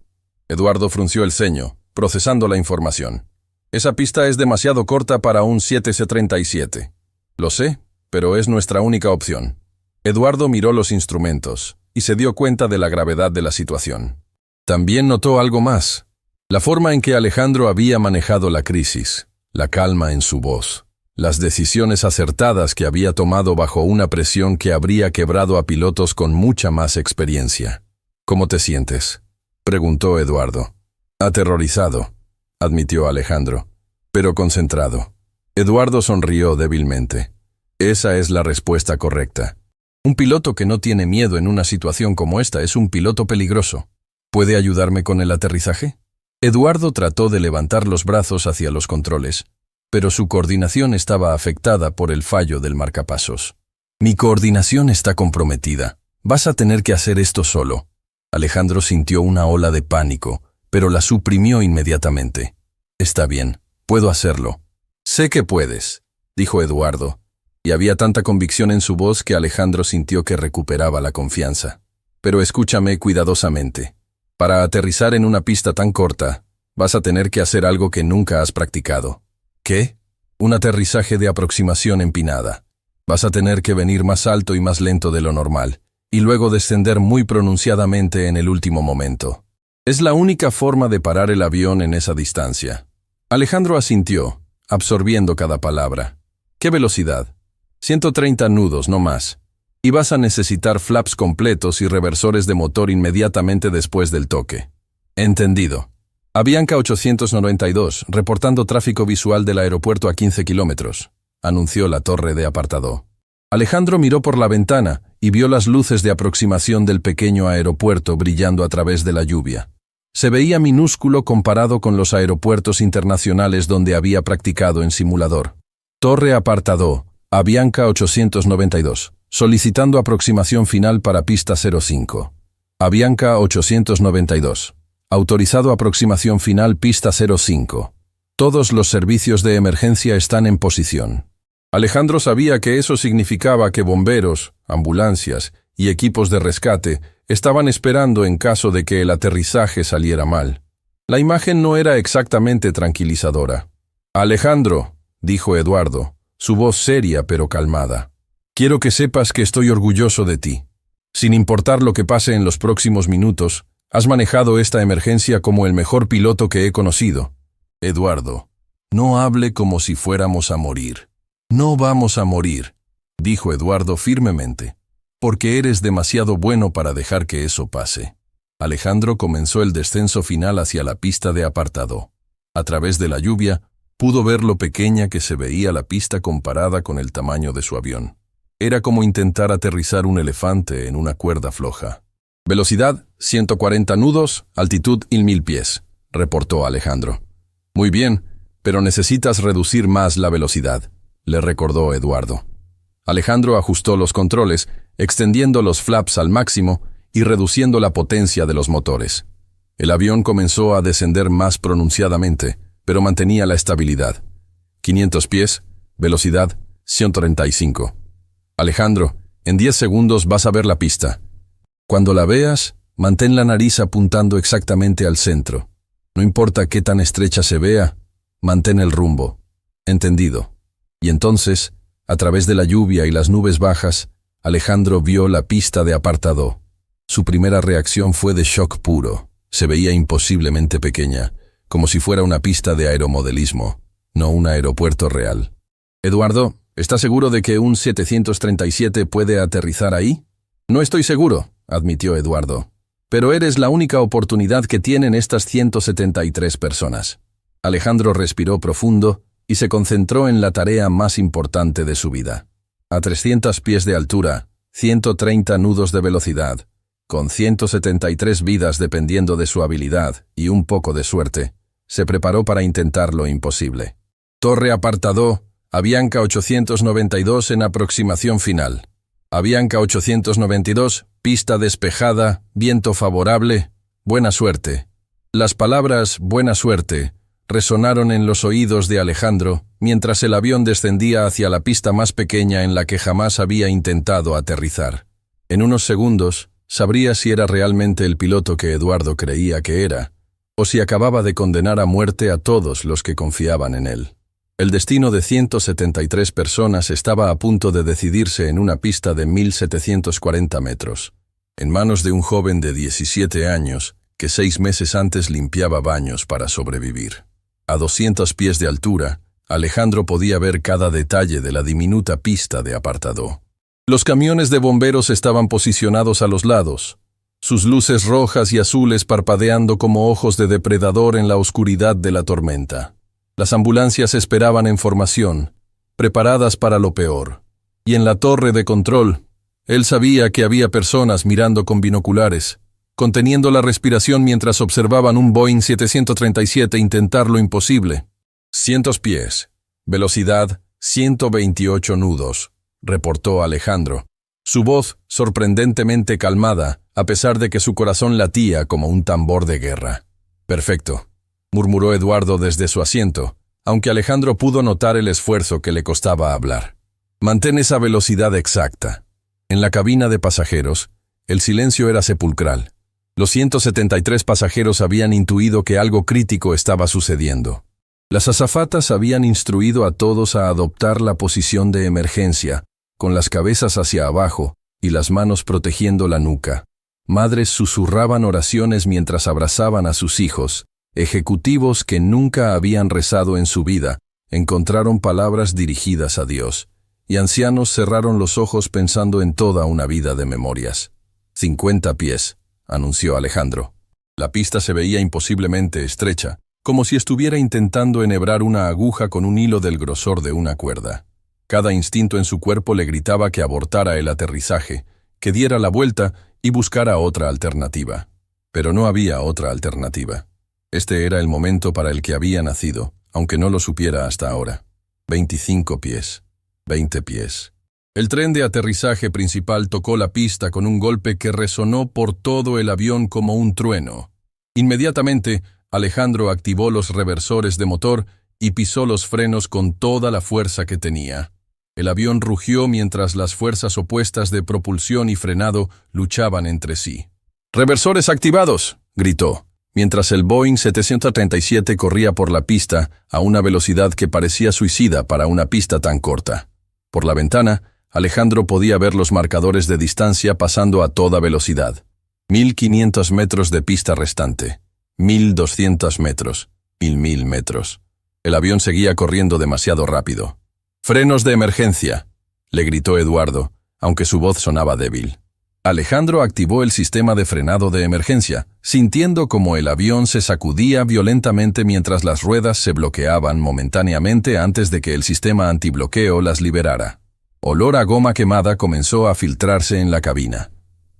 Eduardo frunció el ceño, procesando la información. Esa pista es demasiado corta para un 7C-37. Lo sé, pero es nuestra única opción. Eduardo miró los instrumentos y se dio cuenta de la gravedad de la situación. También notó algo más. La forma en que Alejandro había manejado la crisis, la calma en su voz, las decisiones acertadas que había tomado bajo una presión que habría quebrado a pilotos con mucha más experiencia. ¿Cómo te sientes?, preguntó Eduardo. Aterrorizado, admitió Alejandro, pero concentrado. Eduardo sonrió débilmente. Esa es la respuesta correcta. Un piloto que no tiene miedo en una situación como esta es un piloto peligroso. ¿Puede ayudarme con el aterrizaje? Eduardo trató de levantar los brazos hacia los controles, pero su coordinación estaba afectada por el fallo del marcapasos. Mi coordinación está comprometida. Vas a tener que hacer esto solo. Alejandro sintió una ola de pánico, pero la suprimió inmediatamente. Está bien, puedo hacerlo. Sé que puedes, dijo Eduardo, y había tanta convicción en su voz que Alejandro sintió que recuperaba la confianza. Pero escúchame cuidadosamente. Para aterrizar en una pista tan corta, vas a tener que hacer algo que nunca has practicado. ¿Qué? Un aterrizaje de aproximación empinada. Vas a tener que venir más alto y más lento de lo normal, y luego descender muy pronunciadamente en el último momento. Es la única forma de parar el avión en esa distancia. Alejandro asintió, absorbiendo cada palabra. ¿Qué velocidad? 130 nudos, no más. Y vas a necesitar flaps completos y reversores de motor inmediatamente después del toque. Entendido. Avianca 892, reportando tráfico visual del aeropuerto a 15 kilómetros, anunció la torre de apartado. Alejandro miró por la ventana y vio las luces de aproximación del pequeño aeropuerto brillando a través de la lluvia. Se veía minúsculo comparado con los aeropuertos internacionales donde había practicado en simulador. Torre apartado, Avianca 892. Solicitando aproximación final para pista 05. Avianca 892. Autorizado aproximación final pista 05. Todos los servicios de emergencia están en posición. Alejandro sabía que eso significaba que bomberos, ambulancias y equipos de rescate estaban esperando en caso de que el aterrizaje saliera mal. La imagen no era exactamente tranquilizadora. Alejandro, dijo Eduardo, su voz seria pero calmada. Quiero que sepas que estoy orgulloso de ti. Sin importar lo que pase en los próximos minutos, has manejado esta emergencia como el mejor piloto que he conocido. Eduardo, no hable como si fuéramos a morir. No vamos a morir, dijo Eduardo firmemente, porque eres demasiado bueno para dejar que eso pase. Alejandro comenzó el descenso final hacia la pista de apartado. A través de la lluvia, pudo ver lo pequeña que se veía la pista comparada con el tamaño de su avión. Era como intentar aterrizar un elefante en una cuerda floja. Velocidad, 140 nudos, altitud 1000 pies, reportó Alejandro. Muy bien, pero necesitas reducir más la velocidad, le recordó Eduardo. Alejandro ajustó los controles, extendiendo los flaps al máximo y reduciendo la potencia de los motores. El avión comenzó a descender más pronunciadamente, pero mantenía la estabilidad. 500 pies, velocidad 135. Alejandro, en 10 segundos vas a ver la pista. Cuando la veas, mantén la nariz apuntando exactamente al centro. No importa qué tan estrecha se vea, mantén el rumbo. ¿Entendido? Y entonces, a través de la lluvia y las nubes bajas, Alejandro vio la pista de apartado. Su primera reacción fue de shock puro. Se veía imposiblemente pequeña, como si fuera una pista de aeromodelismo, no un aeropuerto real. Eduardo, ¿estás seguro de que un 737 puede aterrizar ahí? No estoy seguro, admitió Eduardo. Pero eres la única oportunidad que tienen estas 173 personas. Alejandro respiró profundo y se concentró en la tarea más importante de su vida. A 300 pies de altura, 130 nudos de velocidad, con 173 vidas dependiendo de su habilidad y un poco de suerte, se preparó para intentar lo imposible. Torre apartado, Avianca 892 en aproximación final. Avianca 892, pista despejada, viento favorable, buena suerte. Las palabras buena suerte resonaron en los oídos de Alejandro mientras el avión descendía hacia la pista más pequeña en la que jamás había intentado aterrizar. En unos segundos, sabría si era realmente el piloto que Eduardo creía que era, o si acababa de condenar a muerte a todos los que confiaban en él. El destino de 173 personas estaba a punto de decidirse en una pista de 1.740 metros, en manos de un joven de 17 años que 6 meses antes limpiaba baños para sobrevivir. A 200 pies de altura, Alejandro podía ver cada detalle de la diminuta pista de apartado. Los camiones de bomberos estaban posicionados a los lados, sus luces rojas y azules parpadeando como ojos de depredador en la oscuridad de la tormenta. Las ambulancias esperaban en formación, preparadas para lo peor. Y en la torre de control, él sabía que había personas mirando con binoculares, conteniendo la respiración mientras observaban un Boeing 737 intentar lo imposible. 100 pies, velocidad 128 nudos, reportó Alejandro. Su voz sorprendentemente calmada, a pesar de que su corazón latía como un tambor de guerra. Perfecto, murmuró Eduardo desde su asiento, aunque Alejandro pudo notar el esfuerzo que le costaba hablar. Mantén esa velocidad exacta. En la cabina de pasajeros, el silencio era sepulcral. Los 173 pasajeros habían intuido que algo crítico estaba sucediendo. Las azafatas habían instruido a todos a adoptar la posición de emergencia, con las cabezas hacia abajo y las manos protegiendo la nuca. Madres susurraban oraciones mientras abrazaban a sus hijos. Ejecutivos que nunca habían rezado en su vida encontraron palabras dirigidas a Dios, y ancianos cerraron los ojos pensando en toda una vida de memorias. 50 pies, anunció Alejandro. La pista se veía imposiblemente estrecha, como si estuviera intentando enhebrar una aguja con un hilo del grosor de una cuerda. Cada instinto en su cuerpo le gritaba que abortara el aterrizaje, que diera la vuelta y buscara otra alternativa. Pero no había otra alternativa. Este era el momento para el que había nacido, aunque no lo supiera hasta ahora. 25 pies. 20 pies. El tren de aterrizaje principal tocó la pista con un golpe que resonó por todo el avión como un trueno. Inmediatamente, Alejandro activó los reversores de motor y pisó los frenos con toda la fuerza que tenía. El avión rugió mientras las fuerzas opuestas de propulsión y frenado luchaban entre sí. «¡Reversores activados!», gritó, mientras el Boeing 737 corría por la pista a una velocidad que parecía suicida para una pista tan corta. Por la ventana, Alejandro podía ver los marcadores de distancia pasando a toda velocidad. 1.500 metros de pista restante. 1.200 metros. 1.000 metros. El avión seguía corriendo demasiado rápido. «¡Frenos de emergencia!», le gritó Eduardo, aunque su voz sonaba débil. Alejandro activó el sistema de frenado de emergencia, sintiendo como el avión se sacudía violentamente mientras las ruedas se bloqueaban momentáneamente antes de que el sistema antibloqueo las liberara. Olor a goma quemada comenzó a filtrarse en la cabina.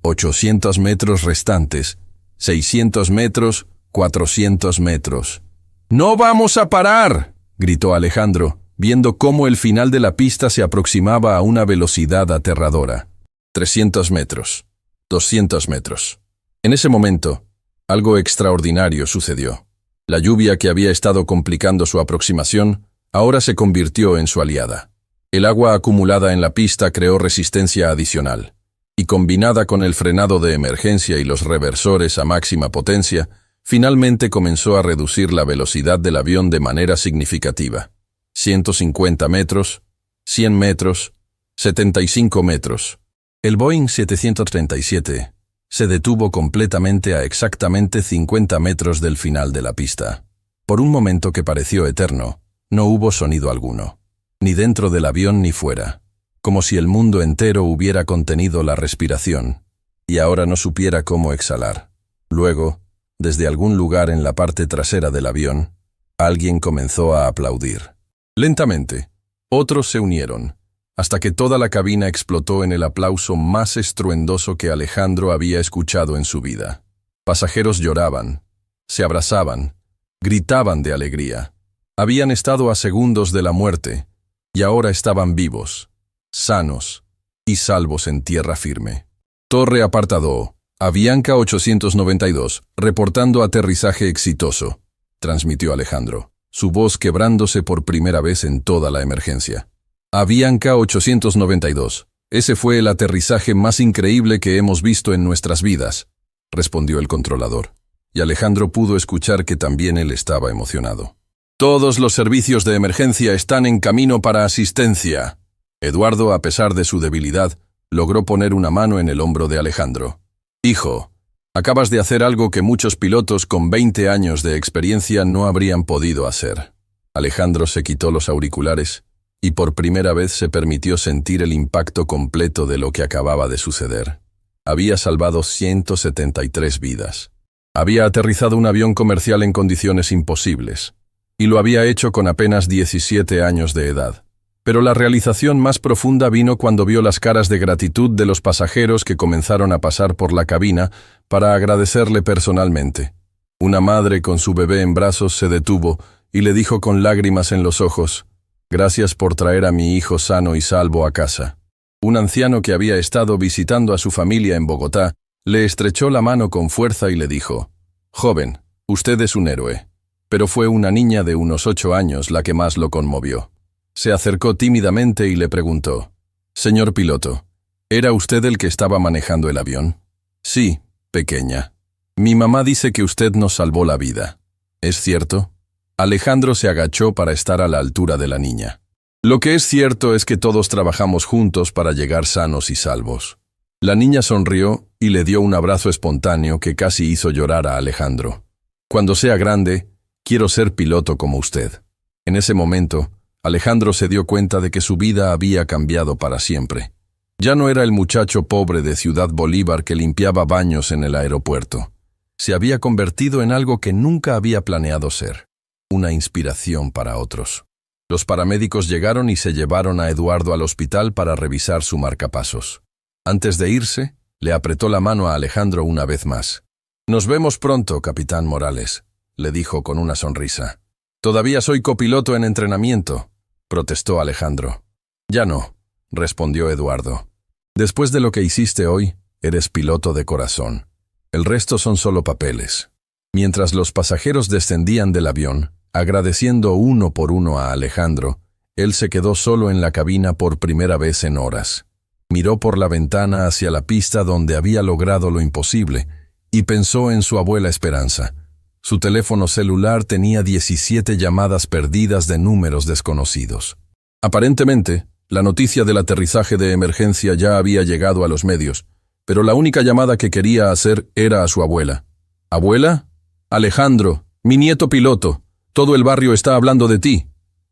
800 metros restantes, 600 metros, 400 metros. «¡No vamos a parar!», gritó Alejandro, viendo cómo el final de la pista se aproximaba a una velocidad aterradora. 300 metros. 200 metros. En ese momento, algo extraordinario sucedió. La lluvia que había estado complicando su aproximación, ahora se convirtió en su aliada. El agua acumulada en la pista creó resistencia adicional, y combinada con el frenado de emergencia y los reversores a máxima potencia, finalmente comenzó a reducir la velocidad del avión de manera significativa. 150 metros, 100 metros, 75 metros. El Boeing 737 se detuvo completamente a exactamente 50 metros del final de la pista. Por un momento que pareció eterno, no hubo sonido alguno, ni dentro del avión ni fuera, como si el mundo entero hubiera contenido la respiración, y ahora no supiera cómo exhalar. Luego, desde algún lugar en la parte trasera del avión, alguien comenzó a aplaudir. Lentamente, otros se unieron, hasta que toda la cabina explotó en el aplauso más estruendoso que Alejandro había escuchado en su vida. Pasajeros lloraban, se abrazaban, gritaban de alegría. Habían estado a segundos de la muerte, y ahora estaban vivos, sanos y salvos en tierra firme. Torre apartado, Avianca 892, reportando aterrizaje exitoso, transmitió Alejandro, su voz quebrándose por primera vez en toda la emergencia. Avianca 892, ese fue el aterrizaje más increíble que hemos visto en nuestras vidas, respondió el controlador, y Alejandro pudo escuchar que también él estaba emocionado. Todos los servicios de emergencia están en camino para asistencia. Eduardo, a pesar de su debilidad, logró poner una mano en el hombro de Alejandro. Hijo, acabas de hacer algo que muchos pilotos con 20 años de experiencia no habrían podido hacer. Alejandro se quitó los auriculares y por primera vez se permitió sentir el impacto completo de lo que acababa de suceder. Había salvado 173 vidas. Había aterrizado un avión comercial en condiciones imposibles, y lo había hecho con apenas 17 años de edad. Pero la realización más profunda vino cuando vio las caras de gratitud de los pasajeros que comenzaron a pasar por la cabina para agradecerle personalmente. Una madre con su bebé en brazos se detuvo y le dijo con lágrimas en los ojos: «Gracias por traer a mi hijo sano y salvo a casa». Un anciano que había estado visitando a su familia en Bogotá le estrechó la mano con fuerza y le dijo: «Joven, usted es un héroe». Pero fue una niña de unos 8 años la que más lo conmovió. Se acercó tímidamente y le preguntó: «Señor piloto, ¿era usted el que estaba manejando el avión?» «Sí, pequeña. Mi mamá dice que usted nos salvó la vida. ¿Es cierto?» Alejandro se agachó para estar a la altura de la niña. «Lo que es cierto es que todos trabajamos juntos para llegar sanos y salvos». La niña sonrió y le dio un abrazo espontáneo que casi hizo llorar a Alejandro. «Cuando sea grande, quiero ser piloto como usted». En ese momento, Alejandro se dio cuenta de que su vida había cambiado para siempre. Ya no era el muchacho pobre de Ciudad Bolívar que limpiaba baños en el aeropuerto. Se había convertido en algo que nunca había planeado ser: una inspiración para otros. Los paramédicos llegaron y se llevaron a Eduardo al hospital para revisar su marcapasos. Antes de irse, le apretó la mano a Alejandro una vez más. «Nos vemos pronto, capitán Morales», le dijo con una sonrisa. «Todavía soy copiloto en entrenamiento», protestó Alejandro. «Ya no», respondió Eduardo. «Después de lo que hiciste hoy, eres piloto de corazón. El resto son solo papeles». Mientras los pasajeros descendían del avión, agradeciendo uno por uno a Alejandro, él se quedó solo en la cabina por primera vez en horas. Miró por la ventana hacia la pista donde había logrado lo imposible y pensó en su abuela Esperanza. Su teléfono celular tenía 17 llamadas perdidas de números desconocidos. Aparentemente, la noticia del aterrizaje de emergencia ya había llegado a los medios, pero la única llamada que quería hacer era a su abuela. «¿Abuela? Alejandro, mi nieto piloto, todo el barrio está hablando de ti.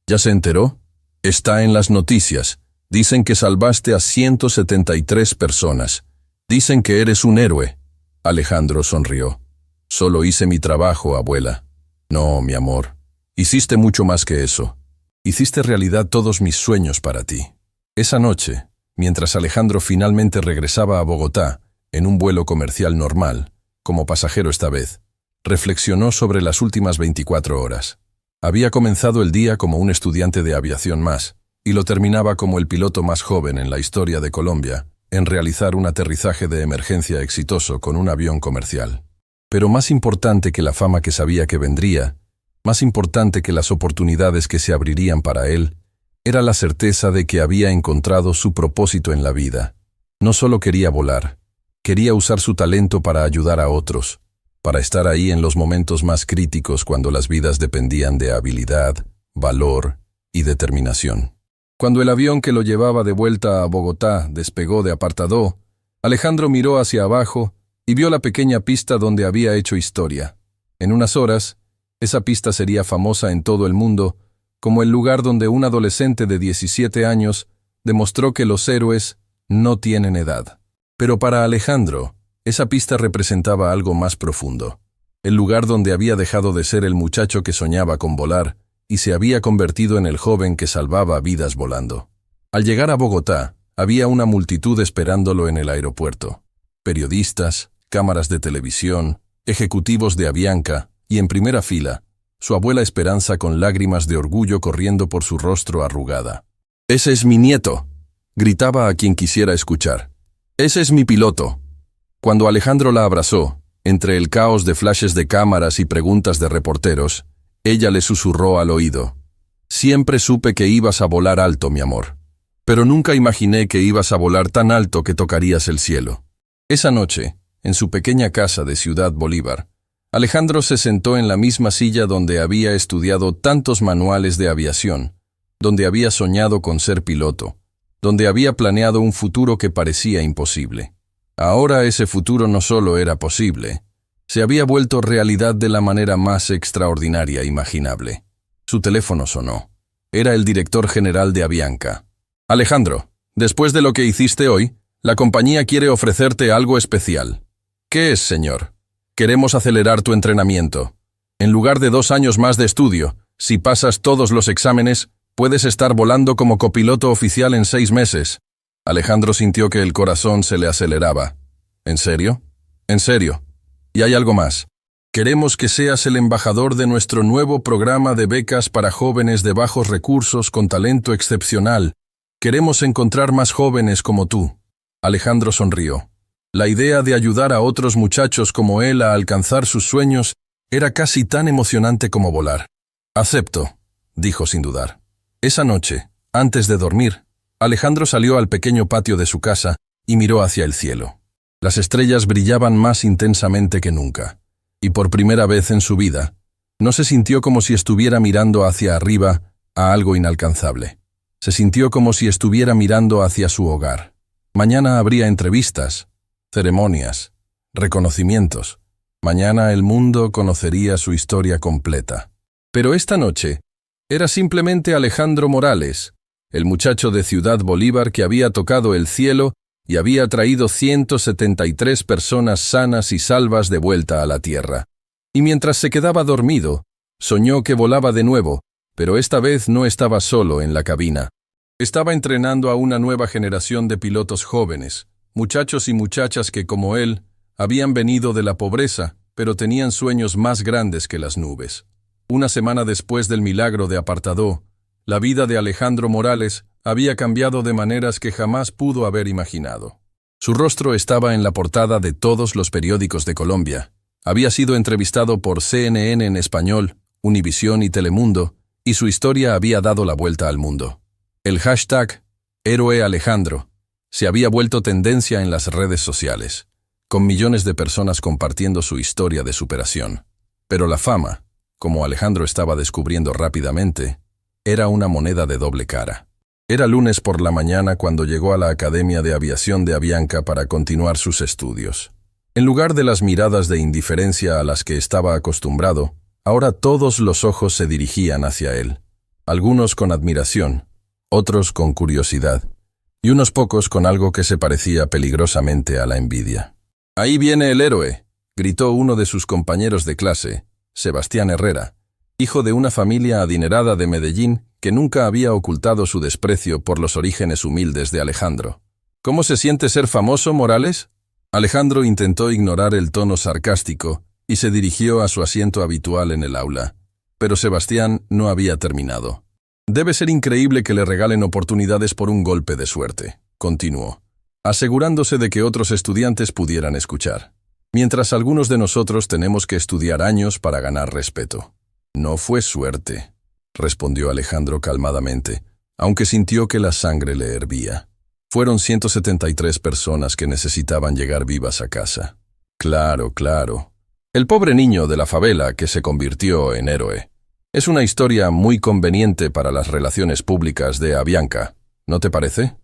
¿Ya se enteró? Está en las noticias. Dicen que salvaste a 173 personas. Dicen que eres un héroe». Alejandro sonrió. «Solo hice mi trabajo, abuela». «No, mi amor. Hiciste mucho más que eso. Hiciste realidad todos mis sueños para ti». Esa noche, mientras Alejandro finalmente regresaba a Bogotá, en un vuelo comercial normal, como pasajero esta vez, reflexionó sobre las últimas 24 horas. Había comenzado el día como un estudiante de aviación más, y lo terminaba como el piloto más joven en la historia de Colombia en realizar un aterrizaje de emergencia exitoso con un avión comercial. Pero más importante que la fama que sabía que vendría, más importante que las oportunidades que se abrirían para él, Era la certeza de que había encontrado su propósito en la vida. No solo quería volar, quería usar su talento para ayudar a otros, para estar ahí en los momentos más críticos cuando las vidas dependían de habilidad, valor y determinación. Cuando el avión que lo llevaba de vuelta a Bogotá despegó de Apartadó, Alejandro miró hacia abajo y vio la pequeña pista donde había hecho historia. En unas horas, esa pista sería famosa en todo el mundo como el lugar donde un adolescente de 17 años demostró que los héroes no tienen edad. Pero para Alejandro, esa pista representaba algo más profundo. El lugar donde había dejado de ser el muchacho que soñaba con volar y se había convertido en el joven que salvaba vidas volando. Al llegar a Bogotá, había una multitud esperándolo en el aeropuerto. Periodistas, cámaras de televisión, ejecutivos de Avianca y en primera fila, su abuela Esperanza con lágrimas de orgullo corriendo por su rostro arrugada. «¡Ese es mi nieto!», gritaba a quien quisiera escuchar. «¡Ese es mi piloto!». Cuando Alejandro la abrazó, entre el caos de flashes de cámaras y preguntas de reporteros, ella le susurró al oído: «Siempre supe que ibas a volar alto, mi amor. Pero nunca imaginé que ibas a volar tan alto que tocarías el cielo». Esa noche, en su pequeña casa de Ciudad Bolívar, Alejandro se sentó en la misma silla donde había estudiado tantos manuales de aviación, donde había soñado con ser piloto, donde había planeado un futuro que parecía imposible. Ahora ese futuro no solo era posible, se había vuelto realidad de la manera más extraordinaria imaginable. Su teléfono sonó. Era el director general de Avianca. «Alejandro, después de lo que hiciste hoy, la compañía quiere ofrecerte algo especial». «¿Qué es, señor?». «Queremos acelerar tu entrenamiento. En lugar de 2 años más de estudio, si pasas todos los exámenes, puedes estar volando como copiloto oficial en 6 meses». Alejandro sintió que el corazón se le aceleraba. «¿En serio?». «En serio. Y hay algo más. Queremos que seas el embajador de nuestro nuevo programa de becas para jóvenes de bajos recursos con talento excepcional. Queremos encontrar más jóvenes como tú». Alejandro sonrió. La idea de ayudar a otros muchachos como él a alcanzar sus sueños era casi tan emocionante como volar. «Acepto», dijo sin dudar. Esa noche, antes de dormir, Alejandro salió al pequeño patio de su casa y miró hacia el cielo. Las estrellas brillaban más intensamente que nunca, y por primera vez en su vida, no se sintió como si estuviera mirando hacia arriba a algo inalcanzable. Se sintió como si estuviera mirando hacia su hogar. Mañana habría entrevistas, ceremonias, reconocimientos. Mañana el mundo conocería su historia completa. Pero esta noche era simplemente Alejandro Morales, el muchacho de Ciudad Bolívar que había tocado el cielo y había traído 173 personas sanas y salvas de vuelta a la tierra. Y mientras se quedaba dormido, soñó que volaba de nuevo, pero esta vez no estaba solo en la cabina. Estaba entrenando a una nueva generación de pilotos jóvenes, muchachos y muchachas que, como él, habían venido de la pobreza, pero tenían sueños más grandes que las nubes. Una semana después del milagro de Apartadó, la vida de Alejandro Morales había cambiado de maneras que jamás pudo haber imaginado. Su rostro estaba en la portada de todos los periódicos de Colombia. Había sido entrevistado por CNN en español, Univisión y Telemundo, y su historia había dado la vuelta al mundo. El hashtag Héroe Alejandro se había vuelto tendencia en las redes sociales, con millones de personas compartiendo su historia de superación. Pero la fama, como Alejandro estaba descubriendo rápidamente, era una moneda de doble cara. Era lunes por la mañana cuando llegó a la Academia de Aviación de Avianca para continuar sus estudios. En lugar de las miradas de indiferencia a las que estaba acostumbrado, ahora todos los ojos se dirigían hacia él. Algunos con admiración, otros con curiosidad, y unos pocos con algo que se parecía peligrosamente a la envidia. «Ahí viene el héroe», gritó uno de sus compañeros de clase, Sebastián Herrera, hijo de una familia adinerada de Medellín que nunca había ocultado su desprecio por los orígenes humildes de Alejandro. «¿Cómo se siente ser famoso, Morales?». Alejandro intentó ignorar el tono sarcástico y se dirigió a su asiento habitual en el aula. Pero Sebastián no había terminado. «Debe ser increíble que le regalen oportunidades por un golpe de suerte», continuó, asegurándose de que otros estudiantes pudieran escuchar. «Mientras algunos de nosotros tenemos que estudiar años para ganar respeto». «No fue suerte», respondió Alejandro calmadamente. aunque sintió que la sangre le hervía. Fueron 173 personas que necesitaban llegar vivas a casa. Claro, claro. El pobre niño de la favela que se convirtió en héroe. Es una historia muy conveniente para las relaciones públicas de Avianca, ¿no te parece?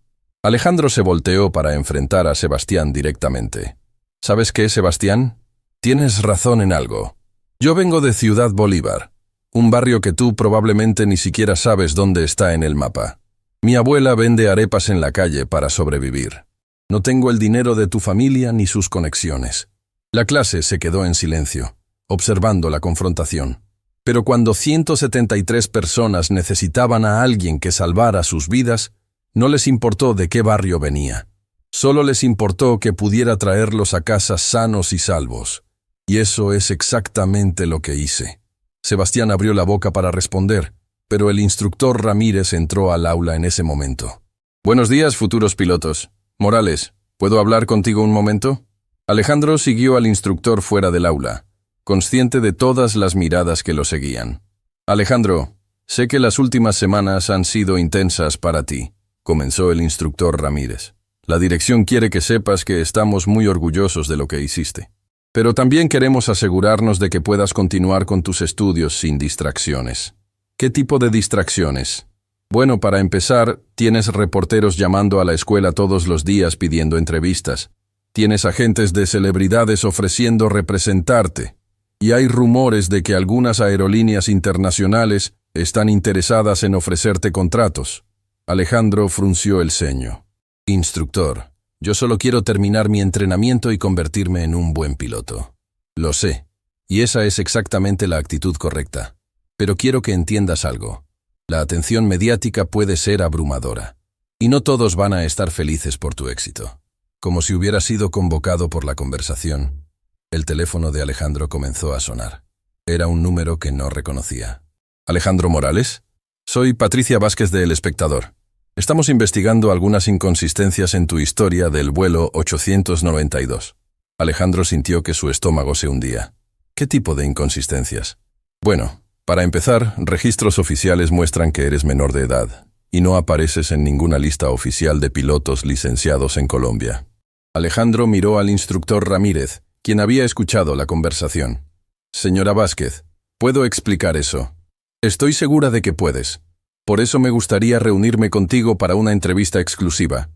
Alejandro se volteó para enfrentar a Sebastián directamente. ¿Sabes qué, Sebastián? Tienes razón en algo. Yo vengo de Ciudad Bolívar, un barrio que tú probablemente ni siquiera sabes dónde está en el mapa. Mi abuela vende arepas en la calle para sobrevivir. No tengo el dinero de tu familia ni sus conexiones. La clase se quedó en silencio, observando la confrontación. Pero cuando 173 personas necesitaban a alguien que salvara sus vidas, no les importó de qué barrio venía. Solo les importó que pudiera traerlos a casa sanos y salvos. Y eso es exactamente lo que hice. Sebastián abrió la boca para responder, pero el instructor Ramírez entró al aula en ese momento. Buenos días, futuros pilotos. Morales, ¿puedo hablar contigo un momento? Alejandro siguió al instructor fuera del aula, consciente de todas las miradas que lo seguían. Alejandro, sé que las últimas semanas han sido intensas para ti, comenzó el instructor Ramírez. La dirección quiere que sepas que estamos muy orgullosos de lo que hiciste. Pero también queremos asegurarnos de que puedas continuar con tus estudios sin distracciones. ¿Qué tipo de distracciones? Bueno, para empezar, tienes reporteros llamando a la escuela todos los días pidiendo entrevistas. Tienes agentes de celebridades ofreciendo representarte. Y hay rumores de que algunas aerolíneas internacionales están interesadas en ofrecerte contratos. Alejandro frunció el ceño. Instructor, yo solo quiero terminar mi entrenamiento y convertirme en un buen piloto. Lo sé, y esa es exactamente la actitud correcta. Pero quiero que entiendas algo. La atención mediática puede ser abrumadora. Y no todos van a estar felices por tu éxito. Como si hubiera sido convocado por la conversación, el teléfono de Alejandro comenzó a sonar. Era un número que no reconocía. ¿Alejandro Morales? Soy Patricia Vázquez de El Espectador. Estamos investigando algunas inconsistencias en tu historia del vuelo 892. Alejandro sintió que su estómago se hundía. ¿Qué tipo de inconsistencias? Bueno, para empezar, registros oficiales muestran que eres menor de edad y no apareces en ninguna lista oficial de pilotos licenciados en Colombia. Alejandro miró al instructor Ramírez, quien había escuchado la conversación. Señora Vázquez, ¿puedo explicar eso? Estoy segura de que puedes. Por eso me gustaría reunirme contigo para una entrevista exclusiva.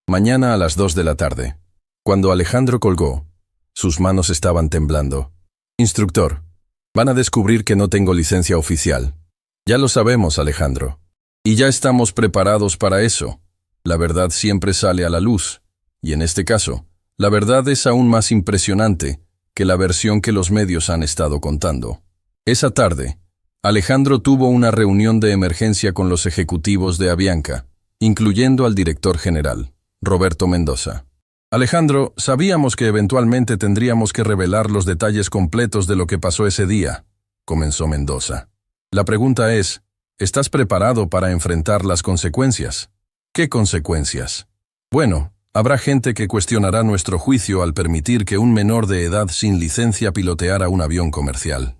Mañana a las 2 de la tarde. Cuando Alejandro colgó, sus manos estaban temblando. Instructor, van a descubrir que no tengo licencia oficial. Ya lo sabemos, Alejandro. Y ya estamos preparados para eso. La verdad siempre sale a la luz. Y en este caso, la verdad es aún más impresionante que la versión que los medios han estado contando. Esa tarde, Alejandro tuvo una reunión de emergencia con los ejecutivos de Avianca, incluyendo al director general, Roberto Mendoza. Alejandro, sabíamos que eventualmente tendríamos que revelar los detalles completos de lo que pasó ese día, comenzó Mendoza. La pregunta es, ¿estás preparado para enfrentar las consecuencias? ¿Qué consecuencias? Bueno, habrá gente que cuestionará nuestro juicio al permitir que un menor de edad sin licencia piloteara un avión comercial.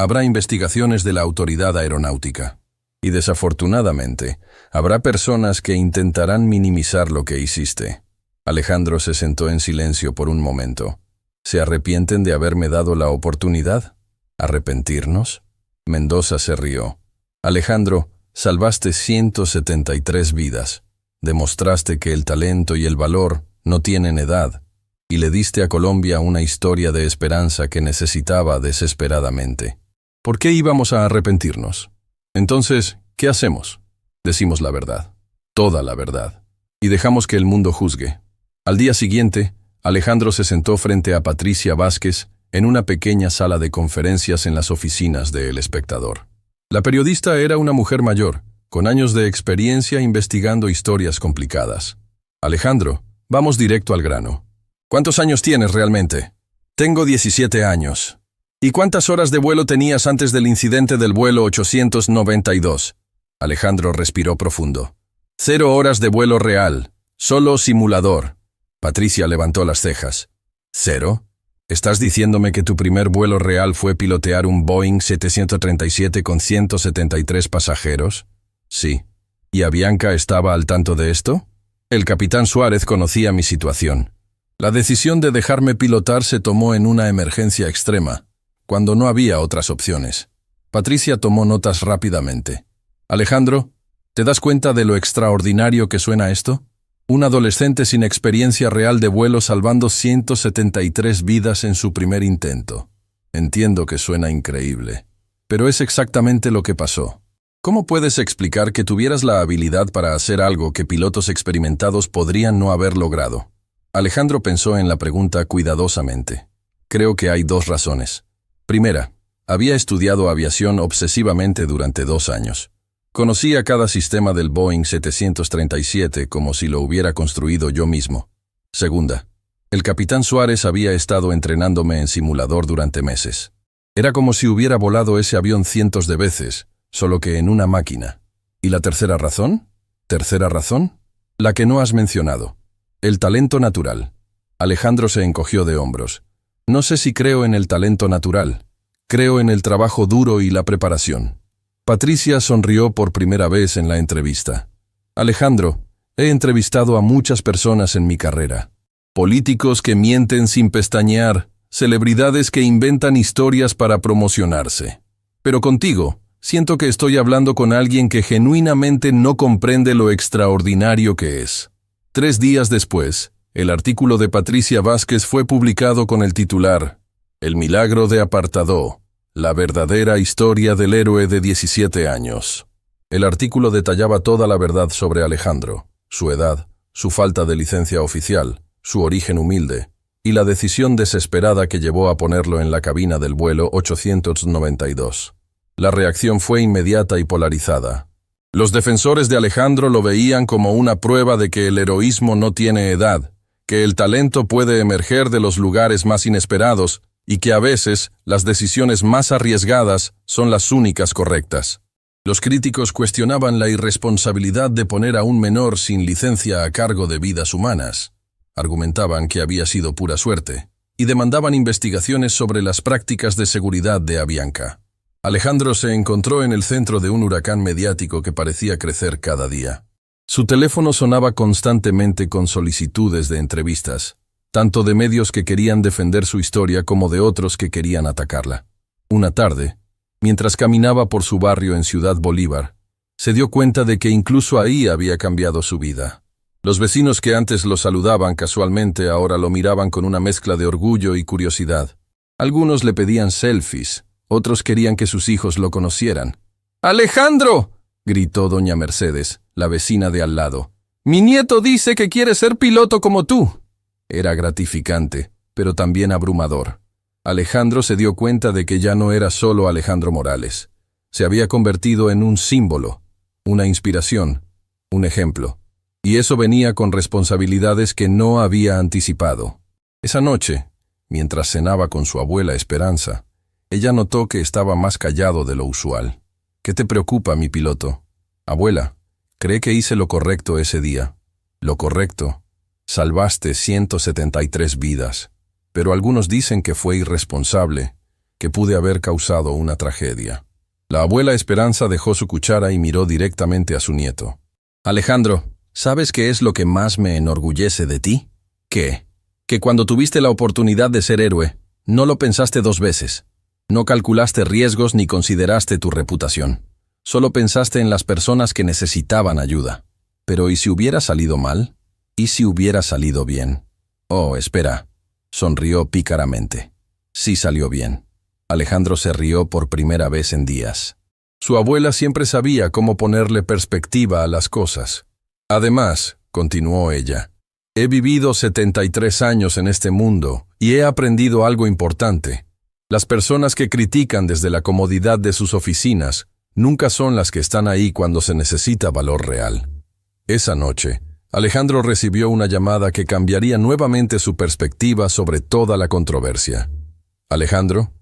Habrá investigaciones de la autoridad aeronáutica. Y desafortunadamente, habrá personas que intentarán minimizar lo que hiciste. Alejandro se sentó en silencio por un momento. ¿Se arrepienten de haberme dado la oportunidad? ¿Arrepentirnos? Mendoza se rió. Alejandro, salvaste 173 vidas. Demostraste que el talento y el valor no tienen edad. Y le diste a Colombia una historia de esperanza que necesitaba desesperadamente. ¿Por qué íbamos a arrepentirnos? Entonces, ¿qué hacemos? Decimos la verdad, toda la verdad, y dejamos que el mundo juzgue. Al día siguiente, Alejandro se sentó frente a Patricia Vázquez en una pequeña sala de conferencias en las oficinas de El Espectador. La periodista era una mujer mayor, con años de experiencia investigando historias complicadas. Alejandro, vamos directo al grano. ¿Cuántos años tienes realmente? Tengo 17 años. ¿Y cuántas horas de vuelo tenías antes del incidente del vuelo 892? Alejandro respiró profundo. 0 horas de vuelo real, solo simulador. Patricia levantó las cejas. ¿0? ¿Estás diciéndome que tu primer vuelo real fue pilotear un Boeing 737 con 173 pasajeros? Sí. ¿Y Avianca estaba al tanto de esto? El capitán Suárez conocía mi situación. La decisión de dejarme pilotar se tomó en una emergencia extrema, cuando no había otras opciones. Patricia tomó notas rápidamente. Alejandro, ¿te das cuenta de lo extraordinario que suena esto? Un adolescente sin experiencia real de vuelo salvando 173 vidas en su primer intento. Entiendo que suena increíble, pero es exactamente lo que pasó. ¿Cómo puedes explicar que tuvieras la habilidad para hacer algo que pilotos experimentados podrían no haber logrado? Alejandro pensó en la pregunta cuidadosamente. Creo que hay dos razones. Primera, había estudiado aviación obsesivamente durante 2 años. Conocía cada sistema del Boeing 737 como si lo hubiera construido yo mismo. Segunda, el capitán Suárez había estado entrenándome en simulador durante meses. Era como si hubiera volado ese avión cientos de veces, solo que en una máquina. ¿Y la tercera razón? ¿Tercera razón? La que no has mencionado. El talento natural. Alejandro se encogió de hombros. No sé si creo en el talento natural. Creo en el trabajo duro y la preparación. Patricia sonrió por primera vez en la entrevista. Alejandro, he entrevistado a muchas personas en mi carrera. Políticos que mienten sin pestañear, celebridades que inventan historias para promocionarse. Pero contigo, siento que estoy hablando con alguien que genuinamente no comprende lo extraordinario que es. 3 días después, el artículo de Patricia Vázquez fue publicado con el titular El milagro de Apartadó, la verdadera historia del héroe de 17 años. El artículo detallaba toda la verdad sobre Alejandro, su edad, su falta de licencia oficial, su origen humilde, y la decisión desesperada que llevó a ponerlo en la cabina del vuelo 892. La reacción fue inmediata y polarizada. Los defensores de Alejandro lo veían como una prueba de que el heroísmo no tiene edad, que el talento puede emerger de los lugares más inesperados y que a veces las decisiones más arriesgadas son las únicas correctas. Los críticos cuestionaban la irresponsabilidad de poner a un menor sin licencia a cargo de vidas humanas. Argumentaban que había sido pura suerte y demandaban investigaciones sobre las prácticas de seguridad de Avianca. Alejandro se encontró en el centro de un huracán mediático que parecía crecer cada día. Su teléfono sonaba constantemente con solicitudes de entrevistas, tanto de medios que querían defender su historia como de otros que querían atacarla. Una tarde, mientras caminaba por su barrio en Ciudad Bolívar, se dio cuenta de que incluso ahí había cambiado su vida. Los vecinos que antes lo saludaban casualmente ahora lo miraban con una mezcla de orgullo y curiosidad. Algunos le pedían selfies, otros querían que sus hijos lo conocieran. ¡Alejandro!, gritó doña Mercedes, la vecina de al lado. «Mi nieto dice que quiere ser piloto como tú». Era gratificante, pero también abrumador. Alejandro se dio cuenta de que ya no era solo Alejandro Morales. Se había convertido en un símbolo, una inspiración, un ejemplo. Y eso venía con responsabilidades que no había anticipado. Esa noche, mientras cenaba con su abuela Esperanza, ella notó que estaba más callado de lo usual. «¿Qué te preocupa, mi piloto?» «Abuela, ¿cree que hice lo correcto ese día?» «Lo correcto. Salvaste 173 vidas, pero algunos dicen que fue irresponsable, que pude haber causado una tragedia». La abuela Esperanza dejó su cuchara y miró directamente a su nieto. «Alejandro, ¿sabes qué es lo que más me enorgullece de ti?» «¿Qué?» «Que cuando tuviste la oportunidad de ser héroe, no lo pensaste 2 veces. No calculaste riesgos ni consideraste tu reputación. Solo pensaste en las personas que necesitaban ayuda. Pero ¿y si hubiera salido mal? ¿Y si hubiera salido bien?» «Oh, espera», sonrió pícaramente. «Sí salió bien». Alejandro se rió por primera vez en días. Su abuela siempre sabía cómo ponerle perspectiva a las cosas. «Además», continuó ella, «he vivido 73 años en este mundo y he aprendido algo importante. Las personas que critican desde la comodidad de sus oficinas nunca son las que están ahí cuando se necesita valor real». Esa noche, Alejandro recibió una llamada que cambiaría nuevamente su perspectiva sobre toda la controversia. «Alejandro,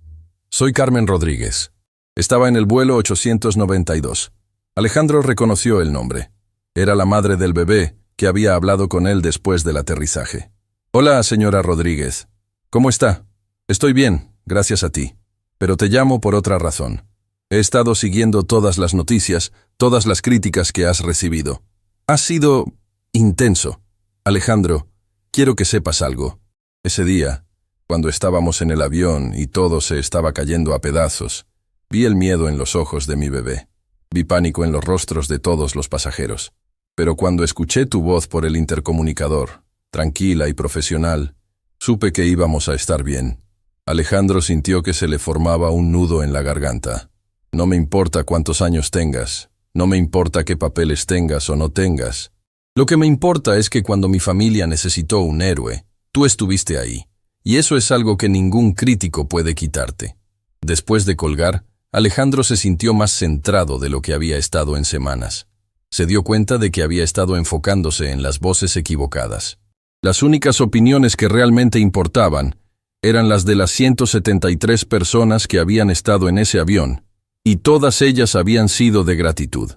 soy Carmen Rodríguez. Estaba en el vuelo 892. Alejandro reconoció el nombre. Era la madre del bebé que había hablado con él después del aterrizaje. «Hola, señora Rodríguez. ¿Cómo está?» «Estoy bien, gracias a ti. Pero te llamo por otra razón. He estado siguiendo todas las noticias, todas las críticas que has recibido. Ha sido intenso. Alejandro, quiero que sepas algo. Ese día, cuando estábamos en el avión y todo se estaba cayendo a pedazos, vi el miedo en los ojos de mi bebé. Vi pánico en los rostros de todos los pasajeros. Pero cuando escuché tu voz por el intercomunicador, tranquila y profesional, supe que íbamos a estar bien. Alejandro sintió que se le formaba un nudo en la garganta. No me importa cuántos años tengas, no me importa qué papeles tengas o no tengas. Lo que me importa es que cuando mi familia necesitó un héroe, tú estuviste ahí. Y eso es algo que ningún crítico puede quitarte. Después de colgar, Alejandro se sintió más centrado de lo que había estado en semanas. Se dio cuenta de que había estado enfocándose en las voces equivocadas. Las únicas opiniones que realmente importaban eran las de las 173 personas que habían estado en ese avión, y todas ellas habían sido de gratitud.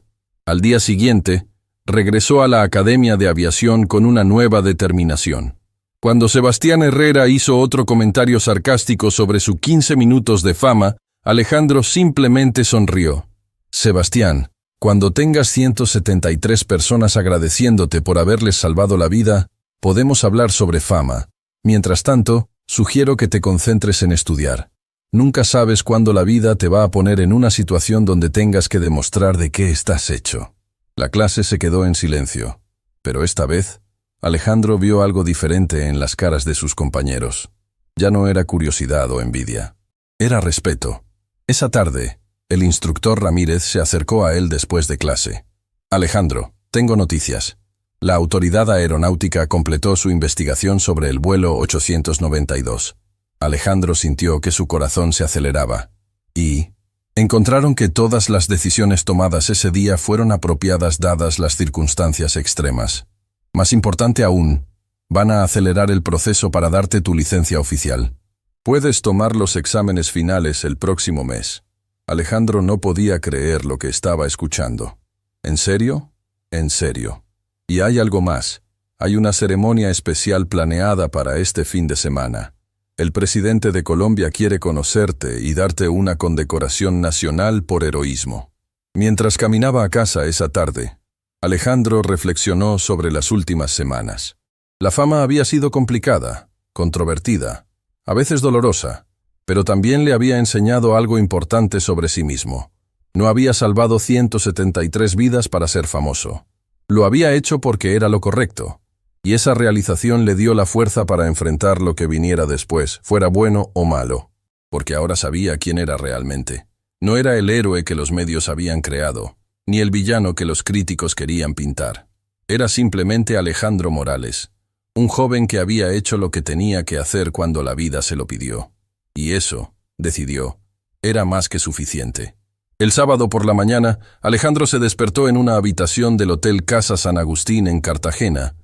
Al día siguiente, regresó a la Academia de Aviación con una nueva determinación. Cuando Sebastián Herrera hizo otro comentario sarcástico sobre su 15 minutos de fama, Alejandro simplemente sonrió. Sebastián, cuando tengas 173 personas agradeciéndote por haberles salvado la vida, podemos hablar sobre fama. Mientras tanto, sugiero que te concentres en estudiar. Nunca sabes cuándo la vida te va a poner en una situación donde tengas que demostrar de qué estás hecho. La clase se quedó en silencio, pero esta vez, Alejandro vio algo diferente en las caras de sus compañeros. Ya no era curiosidad o envidia. Era respeto. Esa tarde, el instructor Ramírez se acercó a él después de clase. Alejandro, tengo noticias. La autoridad aeronáutica completó su investigación sobre el vuelo 892. Alejandro sintió que su corazón se aceleraba. Y encontraron que todas las decisiones tomadas ese día fueron apropiadas dadas las circunstancias extremas. Más importante aún, van a acelerar el proceso para darte tu licencia oficial. Puedes tomar los exámenes finales el próximo mes. Alejandro no podía creer lo que estaba escuchando. ¿En serio? En serio. Y hay algo más. Hay una ceremonia especial planeada para este fin de semana. El presidente de Colombia quiere conocerte y darte una condecoración nacional por heroísmo. Mientras caminaba a casa esa tarde, Alejandro reflexionó sobre las últimas semanas. La fama había sido complicada, controvertida, a veces dolorosa, pero también le había enseñado algo importante sobre sí mismo. No había salvado 173 vidas para ser famoso. Lo había hecho porque era lo correcto, y esa realización le dio la fuerza para enfrentar lo que viniera después, fuera bueno o malo, porque ahora sabía quién era realmente. No era el héroe que los medios habían creado, ni el villano que los críticos querían pintar. Era simplemente Alejandro Morales, un joven que había hecho lo que tenía que hacer cuando la vida se lo pidió. Y eso, decidió, era más que suficiente. El sábado por la mañana, Alejandro se despertó en una habitación del Hotel Casa San Agustín en Cartagena,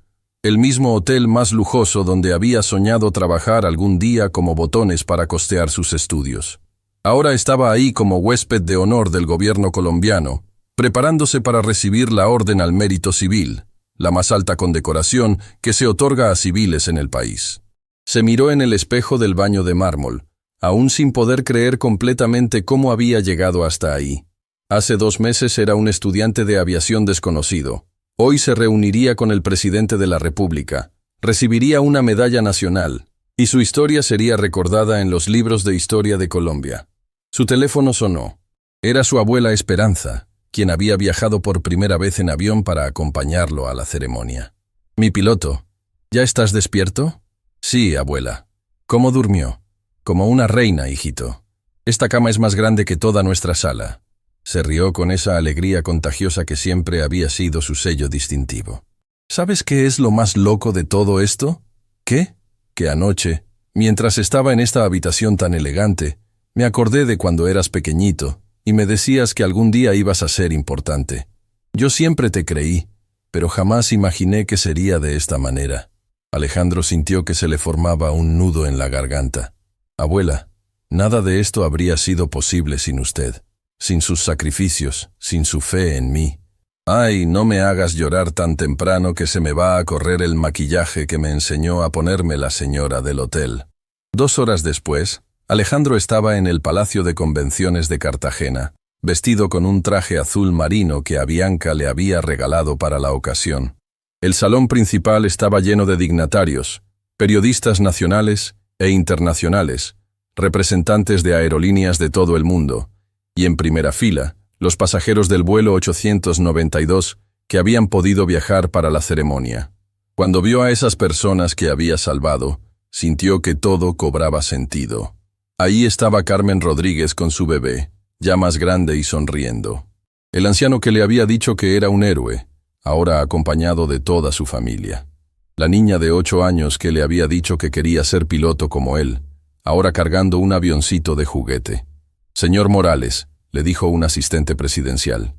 el mismo hotel más lujoso donde había soñado trabajar algún día como botones para costear sus estudios. Ahora estaba ahí como huésped de honor del gobierno colombiano, preparándose para recibir la Orden al Mérito Civil, la más alta condecoración que se otorga a civiles en el país. Se miró en el espejo del baño de mármol, aún sin poder creer completamente cómo había llegado hasta ahí. Hace 2 meses era un estudiante de aviación desconocido. Hoy se reuniría con el presidente de la República, recibiría una medalla nacional, y su historia sería recordada en los libros de historia de Colombia. Su teléfono sonó. Era su abuela Esperanza, quien había viajado por primera vez en avión para acompañarlo a la ceremonia. «Mi piloto, ¿ya estás despierto?» «Sí, abuela». «¿Cómo durmió?» «Como una reina, hijito. Esta cama es más grande que toda nuestra sala». Se rió con esa alegría contagiosa que siempre había sido su sello distintivo. ¿Sabes qué es lo más loco de todo esto? ¿Qué? Que anoche, mientras estaba en esta habitación tan elegante, me acordé de cuando eras pequeñito y me decías que algún día ibas a ser importante. Yo siempre te creí, pero jamás imaginé que sería de esta manera. Alejandro sintió que se le formaba un nudo en la garganta. Abuela, nada de esto habría sido posible sin usted. Sin sus sacrificios, sin su fe en mí. Ay, no me hagas llorar tan temprano que se me va a correr el maquillaje que me enseñó a ponerme la señora del hotel. 2 horas después, Alejandro estaba en el Palacio de Convenciones de Cartagena, vestido con un traje azul marino que Avianca le había regalado para la ocasión. El salón principal estaba lleno de dignatarios, periodistas nacionales e internacionales, representantes de aerolíneas de todo el mundo, y en primera fila, los pasajeros del vuelo 892 que habían podido viajar para la ceremonia. Cuando vio a esas personas que había salvado, sintió que todo cobraba sentido. Ahí estaba Carmen Rodríguez con su bebé, ya más grande y sonriendo. El anciano que le había dicho que era un héroe, ahora acompañado de toda su familia. La niña de 8 años que le había dicho que quería ser piloto como él, ahora cargando un avioncito de juguete. «Señor Morales», le dijo un asistente presidencial,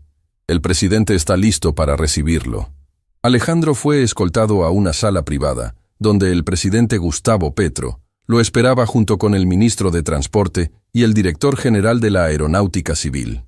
«el presidente está listo para recibirlo». Alejandro fue escoltado a una sala privada, donde el presidente Gustavo Petro lo esperaba junto con el ministro de Transporte y el director general de la Aeronáutica Civil.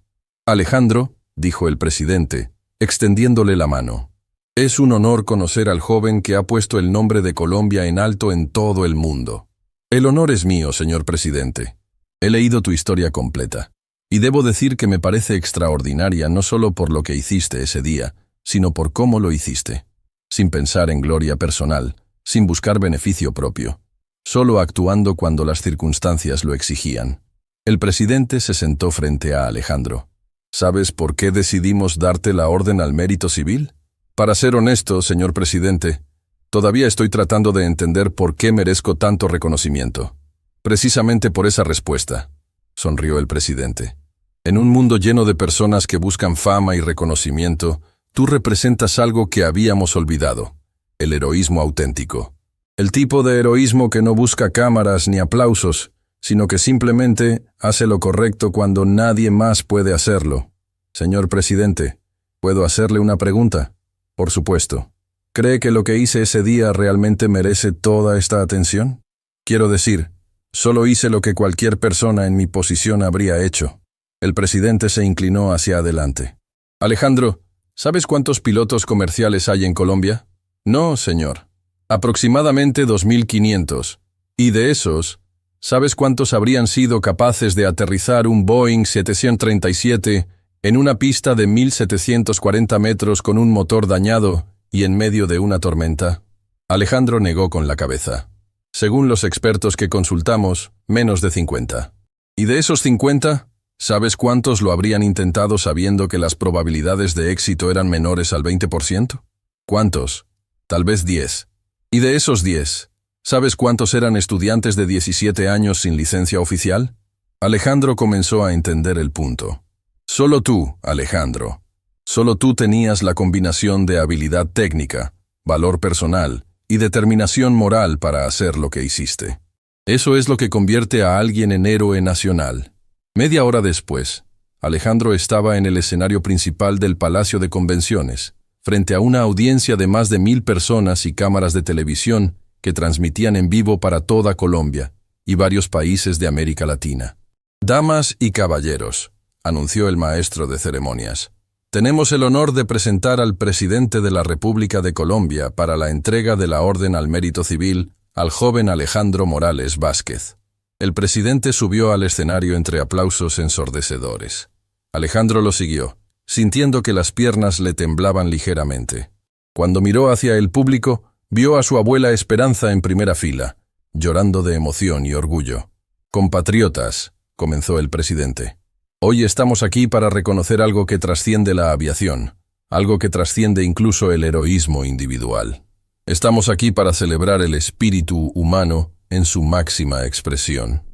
«Alejandro», dijo el presidente, extendiéndole la mano, «es un honor conocer al joven que ha puesto el nombre de Colombia en alto en todo el mundo». «El honor es mío, señor presidente. He leído tu historia completa, y debo decir que me parece extraordinaria no solo por lo que hiciste ese día, sino por cómo lo hiciste, sin pensar en gloria personal, sin buscar beneficio propio, solo actuando cuando las circunstancias lo exigían». El presidente se sentó frente a Alejandro. «¿Sabes por qué decidimos darte la Orden al Mérito Civil? Para ser honesto, señor presidente, todavía estoy tratando de entender por qué merezco tanto reconocimiento». «Precisamente por esa respuesta», sonrió el presidente. «En un mundo lleno de personas que buscan fama y reconocimiento, tú representas algo que habíamos olvidado, el heroísmo auténtico. El tipo de heroísmo que no busca cámaras ni aplausos, sino que simplemente hace lo correcto cuando nadie más puede hacerlo. Señor presidente, ¿puedo hacerle una pregunta?» «Por supuesto. ¿Cree que lo que hice ese día realmente merece toda esta atención? Quiero decir, solo hice lo que cualquier persona en mi posición habría hecho». El presidente se inclinó hacia adelante. «Alejandro, ¿sabes cuántos pilotos comerciales hay en Colombia?» «No, señor. Aproximadamente 2.500. Y de esos, ¿sabes cuántos habrían sido capaces de aterrizar un Boeing 737 en una pista de 1.740 metros con un motor dañado y en medio de una tormenta?» Alejandro negó con la cabeza. «Según los expertos que consultamos, menos de 50. ¿Y de esos 50, sabes cuántos lo habrían intentado sabiendo que las probabilidades de éxito eran menores al 20%? ¿Cuántos? Tal vez 10. ¿Y de esos 10, sabes cuántos eran estudiantes de 17 años sin licencia oficial?» Alejandro comenzó a entender el punto. «Solo tú, Alejandro. Solo tú tenías la combinación de habilidad técnica, valor personal y determinación moral para hacer lo que hiciste. Eso es lo que convierte a alguien en héroe nacional». Media hora después, Alejandro estaba en el escenario principal del Palacio de Convenciones, frente a una audiencia de más de 1.000 personas y cámaras de televisión que transmitían en vivo para toda Colombia y varios países de América Latina. «Damas y caballeros», anunció el maestro de ceremonias, «tenemos el honor de presentar al presidente de la República de Colombia para la entrega de la Orden al Mérito Civil al joven Alejandro Morales Vázquez». El presidente subió al escenario entre aplausos ensordecedores. Alejandro lo siguió, sintiendo que las piernas le temblaban ligeramente. Cuando miró hacia el público, vio a su abuela Esperanza en primera fila, llorando de emoción y orgullo. «Compatriotas», comenzó el presidente, «hoy estamos aquí para reconocer algo que trasciende la aviación, algo que trasciende incluso el heroísmo individual. Estamos aquí para celebrar el espíritu humano en su máxima expresión».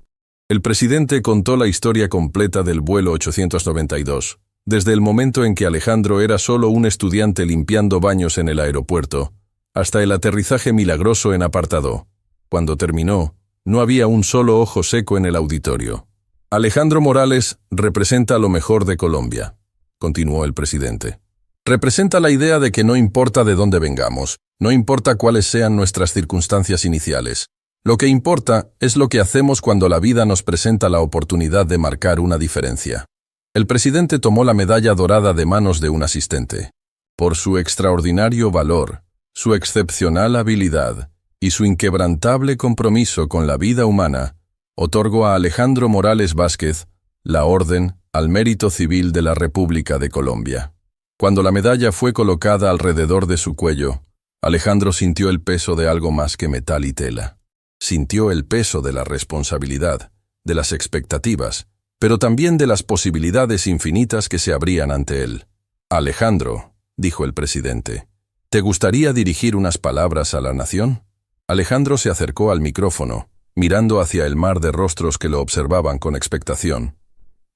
El presidente contó la historia completa del vuelo 892, desde el momento en que Alejandro era solo un estudiante limpiando baños en el aeropuerto, hasta el aterrizaje milagroso en apartado. Cuando terminó, no había un solo ojo seco en el auditorio. «Alejandro Morales representa lo mejor de Colombia», continuó el presidente. «Representa la idea de que no importa de dónde vengamos, no importa cuáles sean nuestras circunstancias iniciales. Lo que importa es lo que hacemos cuando la vida nos presenta la oportunidad de marcar una diferencia». El presidente tomó la medalla dorada de manos de un asistente. «Por su extraordinario valor, su excepcional habilidad y su inquebrantable compromiso con la vida humana, otorgo a Alejandro Morales Vázquez la Orden al mérito civil de la República de Colombia. Cuando la medalla fue colocada alrededor de su cuello, Alejandro sintió el peso de algo más que metal y tela. Sintió el peso de la responsabilidad, de las expectativas, pero también de las posibilidades infinitas que se abrían ante él. «Alejandro», dijo el presidente, «¿te gustaría dirigir unas palabras a la nación?» Alejandro se acercó al micrófono, mirando hacia el mar de rostros que lo observaban con expectación.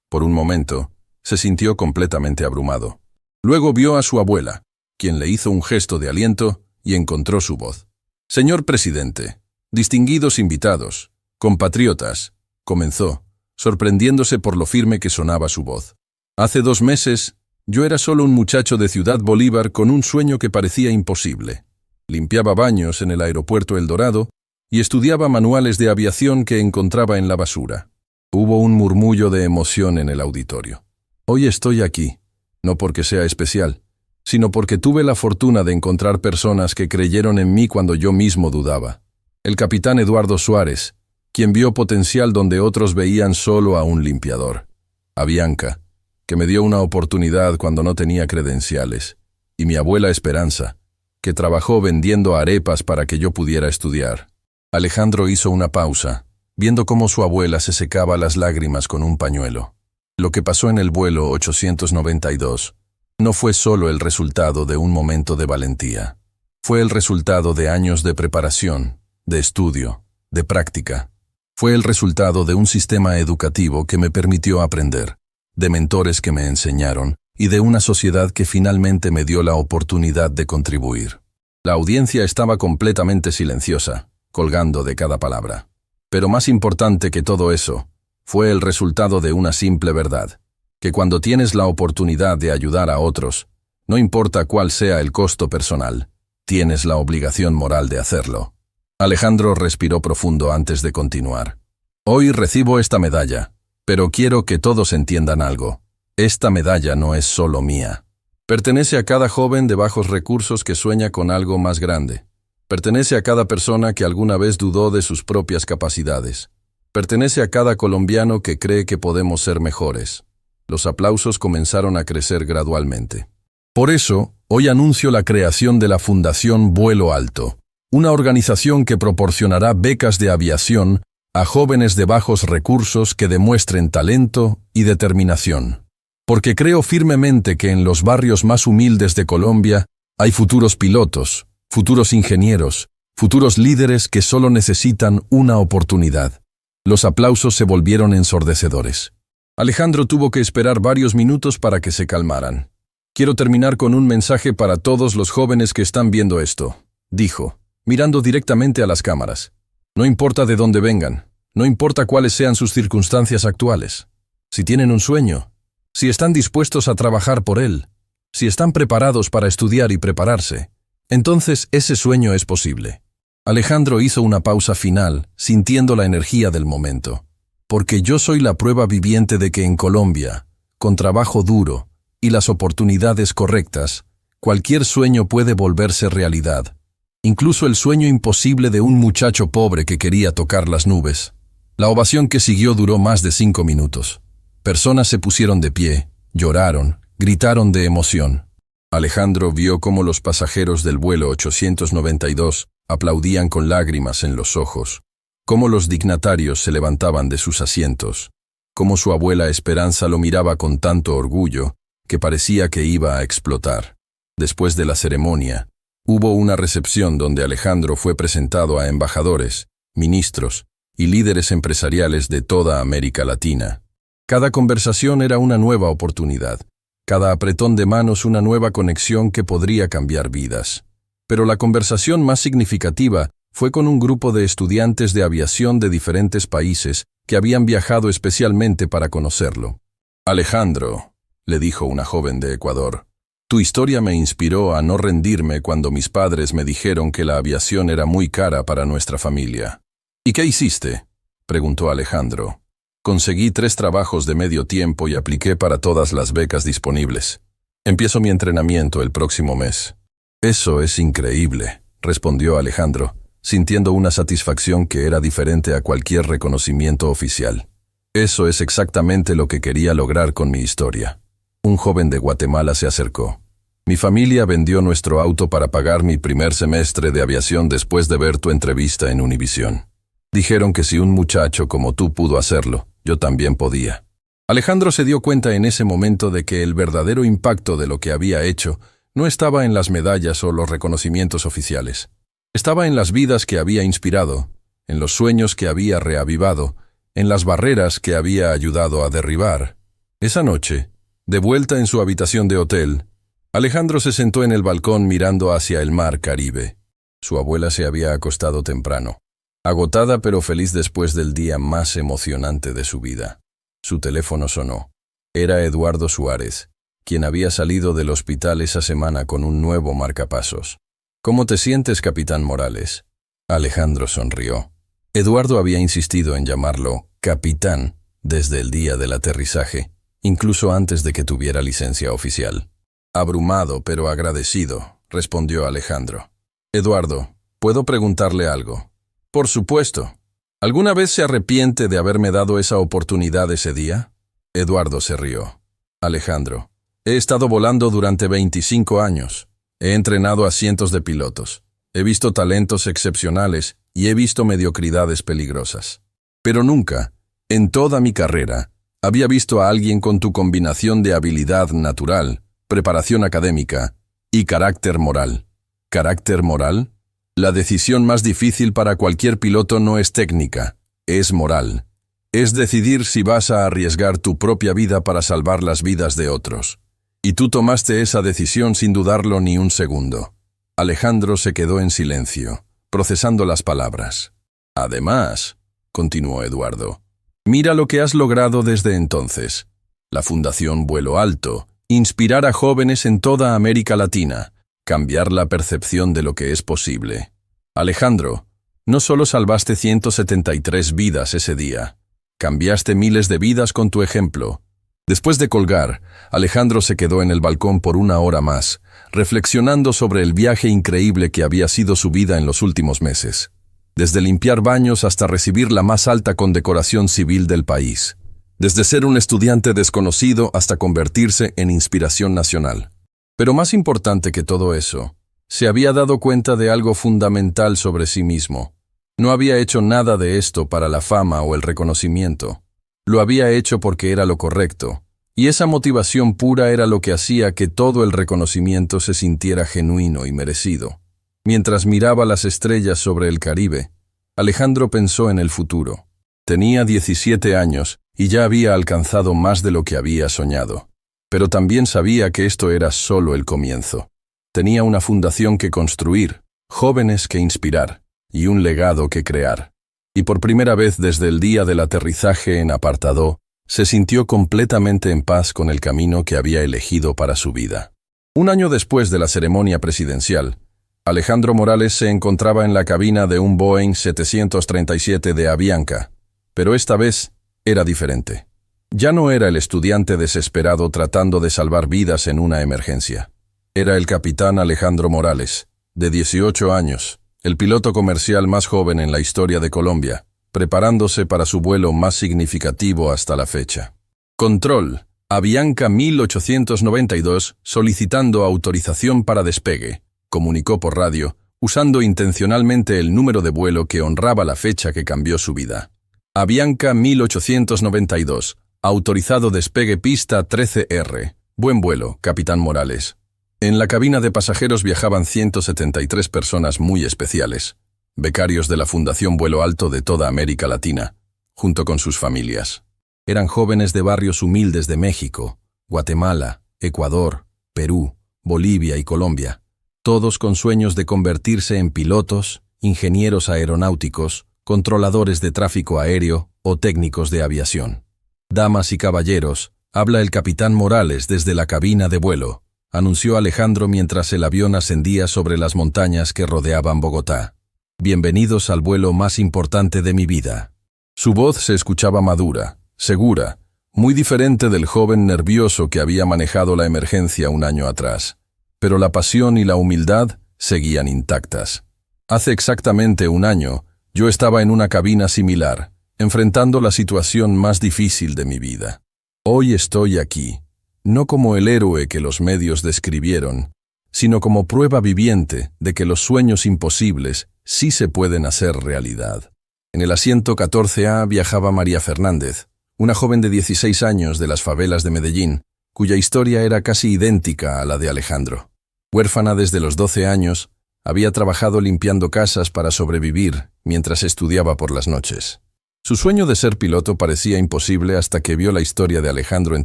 Por un momento, se sintió completamente abrumado. Luego vio a su abuela, quien le hizo un gesto de aliento y encontró su voz. «Señor presidente, distinguidos invitados, compatriotas», comenzó, sorprendiéndose por lo firme que sonaba su voz. «Hace 2 meses, yo era solo un muchacho de Ciudad Bolívar con un sueño que parecía imposible. Limpiaba baños en el aeropuerto El Dorado y estudiaba manuales de aviación que encontraba en la basura». Hubo un murmullo de emoción en el auditorio. «Hoy estoy aquí, no porque sea especial, sino porque tuve la fortuna de encontrar personas que creyeron en mí cuando yo mismo dudaba. El capitán Eduardo Suárez, quien vio potencial donde otros veían solo a un limpiador. A Bianca, que me dio una oportunidad cuando no tenía credenciales. Y mi abuela Esperanza, que trabajó vendiendo arepas para que yo pudiera estudiar». Alejandro hizo una pausa, viendo cómo su abuela se secaba las lágrimas con un pañuelo. Lo que pasó en el vuelo 892 no fue solo el resultado de un momento de valentía. Fue el resultado de años de preparación, de estudio, de práctica. Fue el resultado de un sistema educativo que me permitió aprender, de mentores que me enseñaron y de una sociedad que finalmente me dio la oportunidad de contribuir. La audiencia estaba completamente silenciosa, colgando de cada palabra. Pero más importante que todo eso, fue el resultado de una simple verdad, que cuando tienes la oportunidad de ayudar a otros, no importa cuál sea el costo personal, tienes la obligación moral de hacerlo. Alejandro respiró profundo antes de continuar. «Hoy recibo esta medalla, pero quiero que todos entiendan algo. Esta medalla no es solo mía. Pertenece a cada joven de bajos recursos que sueña con algo más grande. Pertenece a cada persona que alguna vez dudó de sus propias capacidades. Pertenece a cada colombiano que cree que podemos ser mejores». Los aplausos comenzaron a crecer gradualmente. Por eso, hoy anuncio la creación de la Fundación Vuelo Alto, una organización que proporcionará becas de aviación a jóvenes de bajos recursos que demuestren talento y determinación. Porque creo firmemente que en los barrios más humildes de Colombia hay futuros pilotos, futuros ingenieros, futuros líderes que solo necesitan una oportunidad. Los aplausos se volvieron ensordecedores. Alejandro tuvo que esperar varios minutos para que se calmaran. «Quiero terminar con un mensaje para todos los jóvenes que están viendo esto», dijo, mirando directamente a las cámaras. «No importa de dónde vengan, no importa cuáles sean sus circunstancias actuales. Si tienen un sueño, si están dispuestos a trabajar por él, si están preparados para estudiar y prepararse, entonces ese sueño es posible». Alejandro hizo una pausa final, sintiendo la energía del momento. «Porque yo soy la prueba viviente de que en Colombia, con trabajo duro y las oportunidades correctas, cualquier sueño puede volverse realidad. Incluso el sueño imposible de un muchacho pobre que quería tocar las nubes». La ovación que siguió duró más de 5 minutos. Personas se pusieron de pie, lloraron, gritaron de emoción. Alejandro vio cómo los pasajeros del vuelo 892 aplaudían con lágrimas en los ojos, cómo los dignatarios se levantaban de sus asientos, cómo su abuela Esperanza lo miraba con tanto orgullo que parecía que iba a explotar. Después de la ceremonia, hubo una recepción donde Alejandro fue presentado a embajadores, ministros y líderes empresariales de toda América Latina. Cada conversación era una nueva oportunidad, cada apretón de manos una nueva conexión que podría cambiar vidas. Pero la conversación más significativa fue con un grupo de estudiantes de aviación de diferentes países que habían viajado especialmente para conocerlo. «Alejandro», le dijo una joven de Ecuador, «tu historia me inspiró a no rendirme cuando mis padres me dijeron que la aviación era muy cara para nuestra familia». «¿Y qué hiciste?», preguntó Alejandro. «Conseguí 3 trabajos de medio tiempo y apliqué para todas las becas disponibles. Empiezo mi entrenamiento el próximo mes». «Eso es increíble», respondió Alejandro, sintiendo una satisfacción que era diferente a cualquier reconocimiento oficial. Eso es exactamente lo que quería lograr con mi historia. Un joven de Guatemala se acercó. Mi familia vendió nuestro auto para pagar mi primer semestre de aviación después de ver tu entrevista en Univisión. Dijeron que si un muchacho como tú pudo hacerlo, yo también podía. Alejandro se dio cuenta en ese momento de que el verdadero impacto de lo que había hecho no estaba en las medallas o los reconocimientos oficiales. Estaba en las vidas que había inspirado, en los sueños que había reavivado, en las barreras que había ayudado a derribar. Esa noche, de vuelta en su habitación de hotel, Alejandro se sentó en el balcón mirando hacia el mar Caribe. Su abuela se había acostado temprano, agotada pero feliz después del día más emocionante de su vida. Su teléfono sonó. Era Eduardo Suárez, quien había salido del hospital esa semana con un nuevo marcapasos. «¿Cómo te sientes, capitán Morales?». Alejandro sonrió. Eduardo había insistido en llamarlo capitán desde el día del aterrizaje, incluso antes de que tuviera licencia oficial. «Abrumado pero agradecido», respondió Alejandro. «Eduardo, ¿puedo preguntarle algo?». «Por supuesto. ¿Alguna vez se arrepiente de haberme dado esa oportunidad ese día?». Eduardo se rió. «Alejandro, he estado volando durante 25 años. He entrenado a cientos de pilotos. He visto talentos excepcionales y he visto mediocridades peligrosas. Pero nunca, en toda mi carrera, había visto a alguien con tu combinación de habilidad natural, preparación académica y carácter moral». ¿Carácter moral? La decisión más difícil para cualquier piloto no es técnica, es moral. Es decidir si vas a arriesgar tu propia vida para salvar las vidas de otros. Y tú tomaste esa decisión sin dudarlo ni un segundo. Alejandro se quedó en silencio, procesando las palabras. «Además», continuó Eduardo, «mira lo que has logrado desde entonces. La Fundación Vuelo Alto, inspirar a jóvenes en toda América Latina, cambiar la percepción de lo que es posible. Alejandro, no solo salvaste 173 vidas ese día, cambiaste miles de vidas con tu ejemplo». Después de colgar, Alejandro se quedó en el balcón por una hora más, reflexionando sobre el viaje increíble que había sido su vida en los últimos meses. Desde limpiar baños hasta recibir la más alta condecoración civil del país. Desde ser un estudiante desconocido hasta convertirse en inspiración nacional. Pero más importante que todo eso, se había dado cuenta de algo fundamental sobre sí mismo. No había hecho nada de esto para la fama o el reconocimiento. Lo había hecho porque era lo correcto, y esa motivación pura era lo que hacía que todo el reconocimiento se sintiera genuino y merecido. Mientras miraba las estrellas sobre el Caribe, Alejandro pensó en el futuro. Tenía 17 años y ya había alcanzado más de lo que había soñado. Pero también sabía que esto era solo el comienzo. Tenía una fundación que construir, jóvenes que inspirar y un legado que crear. Y por primera vez desde el día del aterrizaje en Apartadó, se sintió completamente en paz con el camino que había elegido para su vida. Un año después de la ceremonia presidencial, Alejandro Morales se encontraba en la cabina de un Boeing 737 de Avianca, pero esta vez era diferente. Ya no era el estudiante desesperado tratando de salvar vidas en una emergencia. Era el capitán Alejandro Morales, de 18 años, el piloto comercial más joven en la historia de Colombia, preparándose para su vuelo más significativo hasta la fecha. Control, Avianca 1892, solicitando autorización para despegue, comunicó por radio, usando intencionalmente el número de vuelo que honraba la fecha que cambió su vida. Avianca 1892, autorizado despegue pista 13R. Buen vuelo, capitán Morales. En la cabina de pasajeros viajaban 173 personas muy especiales, becarios de la Fundación Vuelo Alto de toda América Latina, junto con sus familias. Eran jóvenes de barrios humildes de México, Guatemala, Ecuador, Perú, Bolivia y Colombia, todos con sueños de convertirse en pilotos, ingenieros aeronáuticos, controladores de tráfico aéreo o técnicos de aviación. «Damas y caballeros, habla el capitán Morales desde la cabina de vuelo», anunció Alejandro mientras el avión ascendía sobre las montañas que rodeaban Bogotá. «Bienvenidos al vuelo más importante de mi vida». Su voz se escuchaba madura, segura, muy diferente del joven nervioso que había manejado la emergencia un año atrás. Pero la pasión y la humildad seguían intactas. Hace exactamente un año, yo estaba en una cabina similar, enfrentando la situación más difícil de mi vida. Hoy estoy aquí, no como el héroe que los medios describieron, sino como prueba viviente de que los sueños imposibles sí se pueden hacer realidad. En el asiento 14A viajaba María Fernández, una joven de 16 años de las favelas de Medellín, cuya historia era casi idéntica a la de Alejandro. Huérfana desde los 12 años, había trabajado limpiando casas para sobrevivir mientras estudiaba por las noches. Su sueño de ser piloto parecía imposible hasta que vio la historia de Alejandro en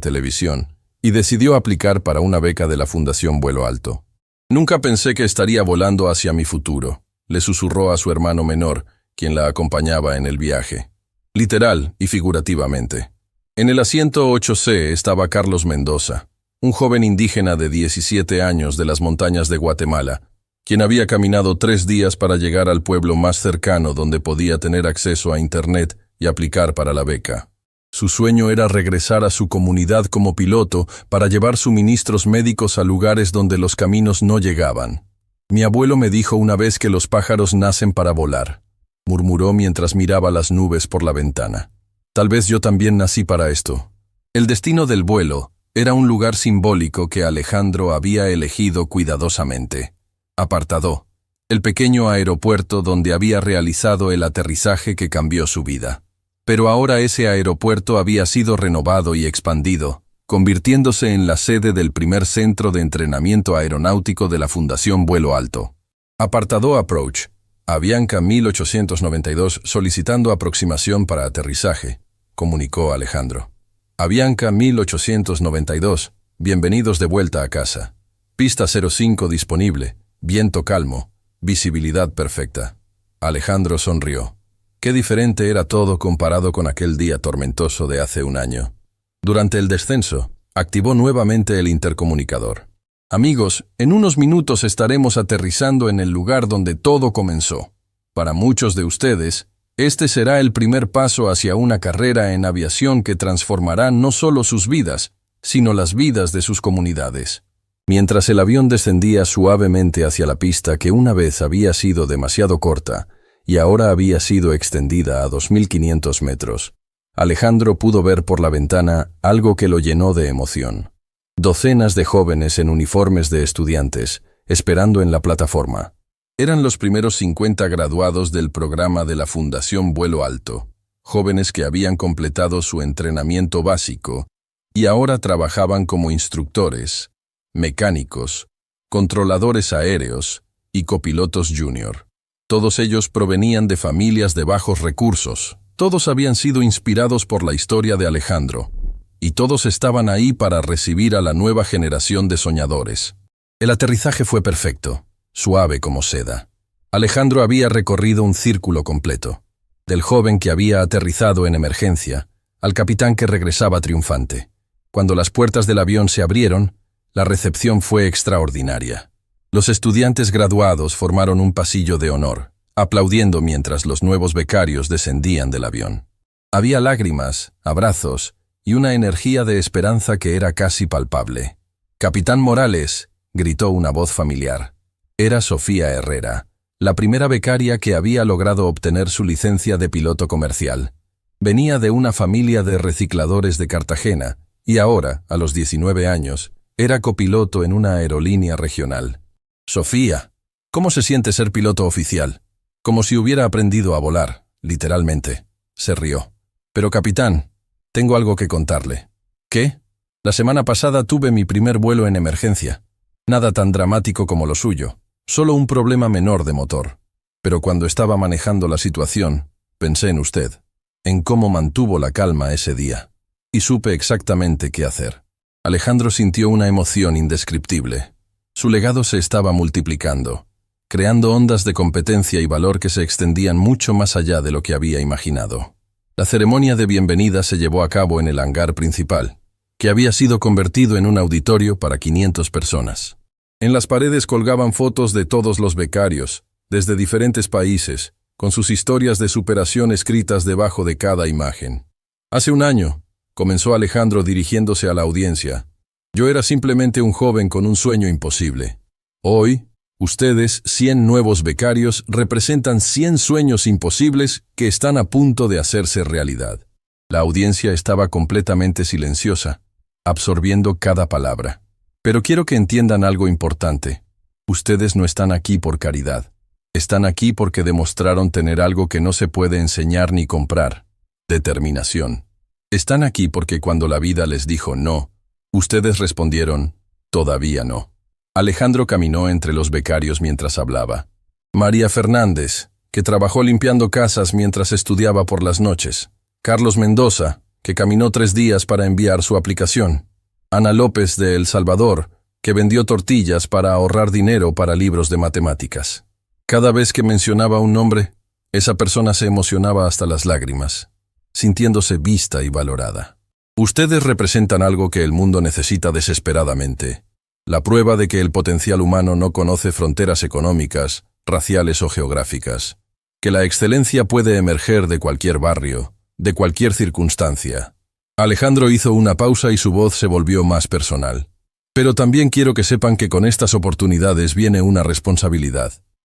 televisión y decidió aplicar para una beca de la Fundación Vuelo Alto. «Nunca pensé que estaría volando hacia mi futuro», le susurró a su hermano menor, quien la acompañaba en el viaje. Literal y figurativamente. En el asiento 8C estaba Carlos Mendoza, un joven indígena de 17 años de las montañas de Guatemala, quien había caminado 3 días para llegar al pueblo más cercano donde podía tener acceso a Internet y aplicar para la beca. Su sueño era regresar a su comunidad como piloto para llevar suministros médicos a lugares donde los caminos no llegaban. «Mi abuelo me dijo una vez que los pájaros nacen para volar», murmuró mientras miraba las nubes por la ventana. «Tal vez yo también nací para esto». El destino del vuelo era un lugar simbólico que Alejandro había elegido cuidadosamente. Apartadó, el pequeño aeropuerto donde había realizado el aterrizaje que cambió su vida. Pero ahora ese aeropuerto había sido renovado y expandido, convirtiéndose en la sede del primer centro de entrenamiento aeronáutico de la Fundación Vuelo Alto. Apartado Approach. Avianca 1892 solicitando aproximación para aterrizaje, comunicó Alejandro. Avianca 1892, bienvenidos de vuelta a casa. Pista 05 disponible, viento calmo, visibilidad perfecta. Alejandro sonrió. Qué diferente era todo comparado con aquel día tormentoso de hace un año. Durante el descenso, activó nuevamente el intercomunicador. «Amigos, en unos minutos estaremos aterrizando en el lugar donde todo comenzó. Para muchos de ustedes, este será el primer paso hacia una carrera en aviación que transformará no solo sus vidas, sino las vidas de sus comunidades». Mientras el avión descendía suavemente hacia la pista que una vez había sido demasiado corta y ahora había sido extendida a 2.500 metros, Alejandro pudo ver por la ventana algo que lo llenó de emoción. Docenas de jóvenes en uniformes de estudiantes, esperando en la plataforma. Eran los primeros 50 graduados del programa de la Fundación Vuelo Alto, jóvenes que habían completado su entrenamiento básico y ahora trabajaban como instructores, mecánicos, controladores aéreos y copilotos junior. Todos ellos provenían de familias de bajos recursos. Todos habían sido inspirados por la historia de Alejandro, y todos estaban ahí para recibir a la nueva generación de soñadores. El aterrizaje fue perfecto, suave como seda. Alejandro había recorrido un círculo completo, del joven que había aterrizado en emergencia, al capitán que regresaba triunfante. Cuando las puertas del avión se abrieron, la recepción fue extraordinaria. Los estudiantes graduados formaron un pasillo de honor, aplaudiendo mientras los nuevos becarios descendían del avión. Había lágrimas, abrazos y una energía de esperanza que era casi palpable. «Capitán Morales», gritó una voz familiar. Era Sofía Herrera, la primera becaria que había logrado obtener su licencia de piloto comercial. Venía de una familia de recicladores de Cartagena y ahora, a los 19 años, era copiloto en una aerolínea regional. «Sofía, ¿cómo se siente ser piloto oficial?» Como si hubiera aprendido a volar, literalmente. Se rió. «Pero capitán, tengo algo que contarle». «¿Qué?» «La semana pasada tuve mi primer vuelo en emergencia. Nada tan dramático como lo suyo, solo un problema menor de motor. Pero cuando estaba manejando la situación, pensé en usted, en cómo mantuvo la calma ese día. Y supe exactamente qué hacer». Alejandro sintió una emoción indescriptible. Su legado se estaba multiplicando, creando ondas de competencia y valor que se extendían mucho más allá de lo que había imaginado. La ceremonia de bienvenida se llevó a cabo en el hangar principal, que había sido convertido en un auditorio para 500 personas. En las paredes colgaban fotos de todos los becarios, desde diferentes países, con sus historias de superación escritas debajo de cada imagen. «Hace un año», comenzó Alejandro dirigiéndose a la audiencia, «yo era simplemente un joven con un sueño imposible. Hoy, Ustedes, 100 nuevos becarios, representan 100 sueños imposibles que están a punto de hacerse realidad. La audiencia estaba completamente silenciosa, absorbiendo cada palabra. Pero quiero que entiendan algo importante. Ustedes no están aquí por caridad. Están aquí porque demostraron tener algo que no se puede enseñar ni comprar: determinación. Están aquí porque cuando la vida les dijo no, ustedes respondieron, todavía no. Alejandro caminó entre los becarios mientras hablaba. María Fernández, que trabajó limpiando casas mientras estudiaba por las noches. Carlos Mendoza, que caminó 3 días para enviar su aplicación. Ana López de El Salvador, que vendió tortillas para ahorrar dinero para libros de matemáticas. Cada vez que mencionaba un nombre, esa persona se emocionaba hasta las lágrimas, sintiéndose vista y valorada. Ustedes representan algo que el mundo necesita desesperadamente: la prueba de que el potencial humano no conoce fronteras económicas, raciales o geográficas, que la excelencia puede emerger de cualquier barrio, de cualquier circunstancia. Alejandro hizo una pausa y su voz se volvió más personal. Pero también quiero que sepan que con estas oportunidades viene una responsabilidad.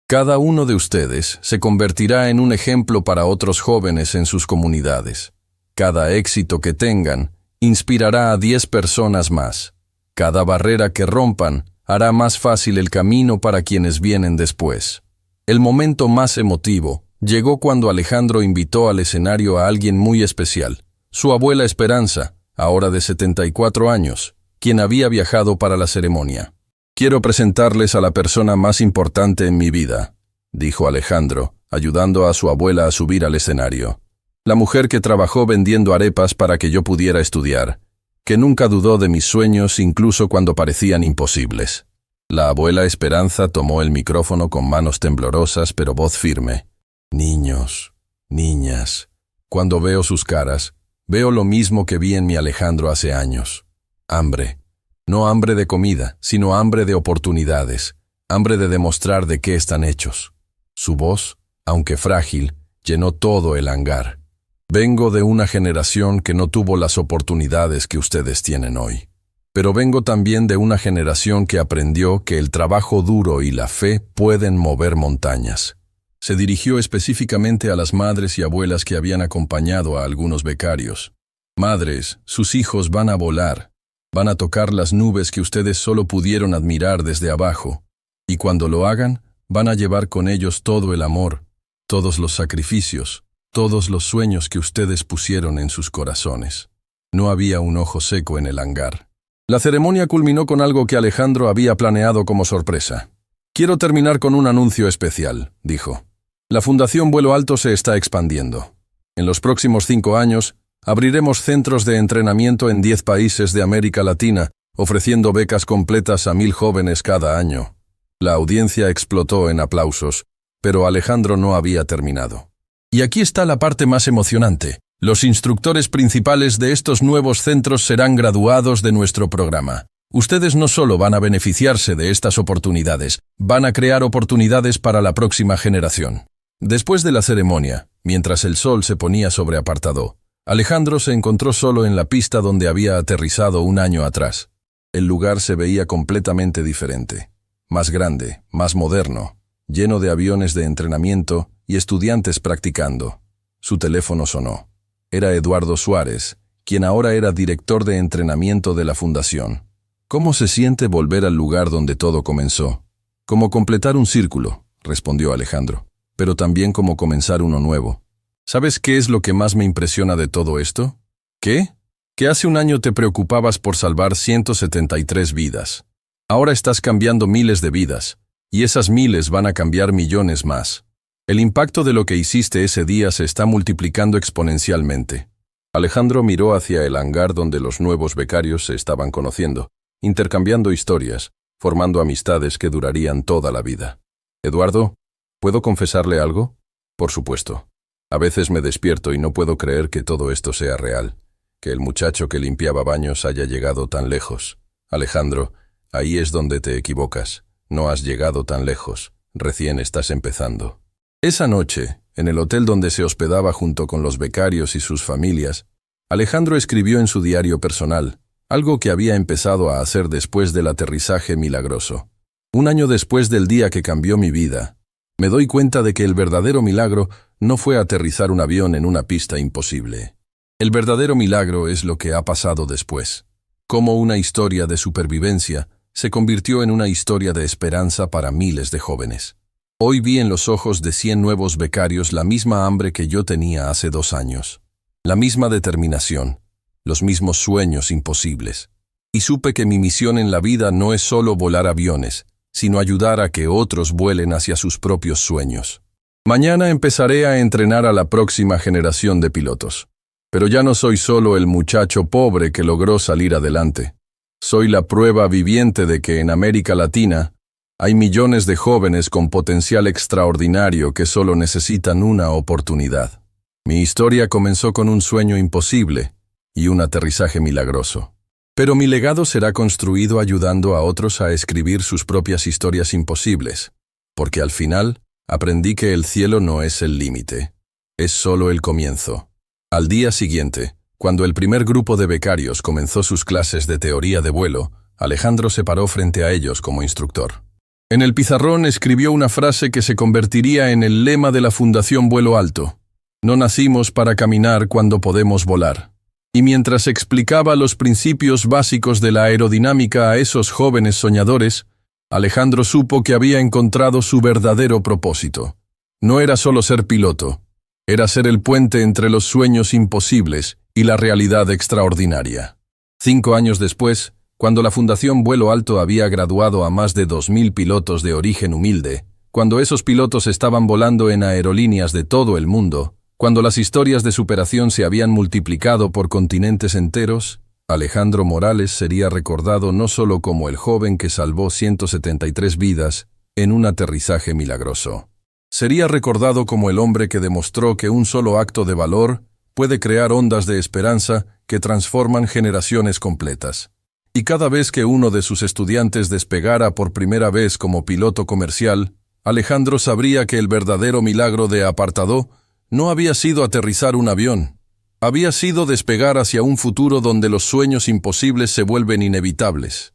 Cada uno de ustedes se convertirá en un ejemplo para otros jóvenes en sus comunidades. Cada éxito que tengan inspirará a 10 personas más. Cada barrera que rompan hará más fácil el camino para quienes vienen después. El momento más emotivo llegó cuando Alejandro invitó al escenario a alguien muy especial: su abuela Esperanza, ahora de 74 años, quien había viajado para la ceremonia. «Quiero presentarles a la persona más importante en mi vida», dijo Alejandro, ayudando a su abuela a subir al escenario. «La mujer que trabajó vendiendo arepas para que yo pudiera estudiar, que nunca dudó de mis sueños incluso cuando parecían imposibles». La abuela Esperanza tomó el micrófono con manos temblorosas pero voz firme. «Niños, niñas, cuando veo sus caras, veo lo mismo que vi en mi Alejandro hace años. Hambre. No hambre de comida, sino hambre de oportunidades, hambre de demostrar de qué están hechos». Su voz, aunque frágil, llenó todo el hangar. «Vengo de una generación que no tuvo las oportunidades que ustedes tienen hoy. Pero vengo también de una generación que aprendió que el trabajo duro y la fe pueden mover montañas». Se dirigió específicamente a las madres y abuelas que habían acompañado a algunos becarios. «Madres, sus hijos van a volar. Van a tocar las nubes que ustedes solo pudieron admirar desde abajo. Y cuando lo hagan, van a llevar con ellos todo el amor, todos los sacrificios, todos los sueños que ustedes pusieron en sus corazones». No había un ojo seco en el hangar. La ceremonia culminó con algo que Alejandro había planeado como sorpresa. «Quiero terminar con un anuncio especial», dijo. «La Fundación Vuelo Alto se está expandiendo. En los próximos 5 años, abriremos centros de entrenamiento en 10 países de América Latina, ofreciendo becas completas a 1000 jóvenes cada año». La audiencia explotó en aplausos, pero Alejandro no había terminado. «Y aquí está la parte más emocionante. Los instructores principales de estos nuevos centros serán graduados de nuestro programa. Ustedes no solo van a beneficiarse de estas oportunidades, van a crear oportunidades para la próxima generación». Después de la ceremonia, mientras el sol se ponía sobre Apartadó, Alejandro se encontró solo en la pista donde había aterrizado un año atrás. El lugar se veía completamente diferente. Más grande, más moderno, lleno de aviones de entrenamiento y estudiantes practicando. Su teléfono sonó. Era Eduardo Suárez, quien ahora era director de entrenamiento de la fundación. «¿Cómo se siente volver al lugar donde todo comenzó?» «Como completar un círculo», respondió Alejandro, «pero también como comenzar uno nuevo. ¿Sabes qué es lo que más me impresiona de todo esto? ¿Qué? Que hace un año te preocupabas por salvar 173 vidas. Ahora estás cambiando miles de vidas, y esas miles van a cambiar millones más. El impacto de lo que hiciste ese día se está multiplicando exponencialmente». Alejandro miró hacia el hangar donde los nuevos becarios se estaban conociendo, intercambiando historias, formando amistades que durarían toda la vida. «Eduardo, ¿puedo confesarle algo?» «Por supuesto. A veces me despierto y no puedo creer que todo esto sea real, que el muchacho que limpiaba baños haya llegado tan lejos. Alejandro, ahí es donde te equivocas. No has llegado tan lejos. Recién estás empezando». Esa noche, en el hotel donde se hospedaba junto con los becarios y sus familias, Alejandro escribió en su diario personal, algo que había empezado a hacer después del aterrizaje milagroso. Un año después del día que cambió mi vida, me doy cuenta de que el verdadero milagro no fue aterrizar un avión en una pista imposible. El verdadero milagro es lo que ha pasado después. Cómo una historia de supervivencia se convirtió en una historia de esperanza para miles de jóvenes. Hoy vi en los ojos de 100 nuevos becarios la misma hambre que yo tenía hace 2 años. La misma determinación, los mismos sueños imposibles. Y supe que mi misión en la vida no es solo volar aviones, sino ayudar a que otros vuelen hacia sus propios sueños. Mañana empezaré a entrenar a la próxima generación de pilotos. Pero ya no soy solo el muchacho pobre que logró salir adelante. Soy la prueba viviente de que en América Latina hay millones de jóvenes con potencial extraordinario que solo necesitan una oportunidad. Mi historia comenzó con un sueño imposible y un aterrizaje milagroso. Pero mi legado será construido ayudando a otros a escribir sus propias historias imposibles, porque al final aprendí que el cielo no es el límite, es solo el comienzo. Al día siguiente, cuando el primer grupo de becarios comenzó sus clases de teoría de vuelo, Alejandro se paró frente a ellos como instructor. En el pizarrón escribió una frase que se convertiría en el lema de la Fundación Vuelo Alto. No nacimos para caminar cuando podemos volar. Y mientras explicaba los principios básicos de la aerodinámica a esos jóvenes soñadores, Alejandro supo que había encontrado su verdadero propósito. No era solo ser piloto, era ser el puente entre los sueños imposibles y la realidad extraordinaria. 5 años después, cuando la Fundación Vuelo Alto había graduado a más de 2000 pilotos de origen humilde, cuando esos pilotos estaban volando en aerolíneas de todo el mundo, cuando las historias de superación se habían multiplicado por continentes enteros, Alejandro Morales sería recordado no solo como el joven que salvó 173 vidas en un aterrizaje milagroso. Sería recordado como el hombre que demostró que un solo acto de valor puede crear ondas de esperanza que transforman generaciones completas. Y cada vez que uno de sus estudiantes despegara por primera vez como piloto comercial, Alejandro sabría que el verdadero milagro de Apartadó no había sido aterrizar un avión, había sido despegar hacia un futuro donde los sueños imposibles se vuelven inevitables.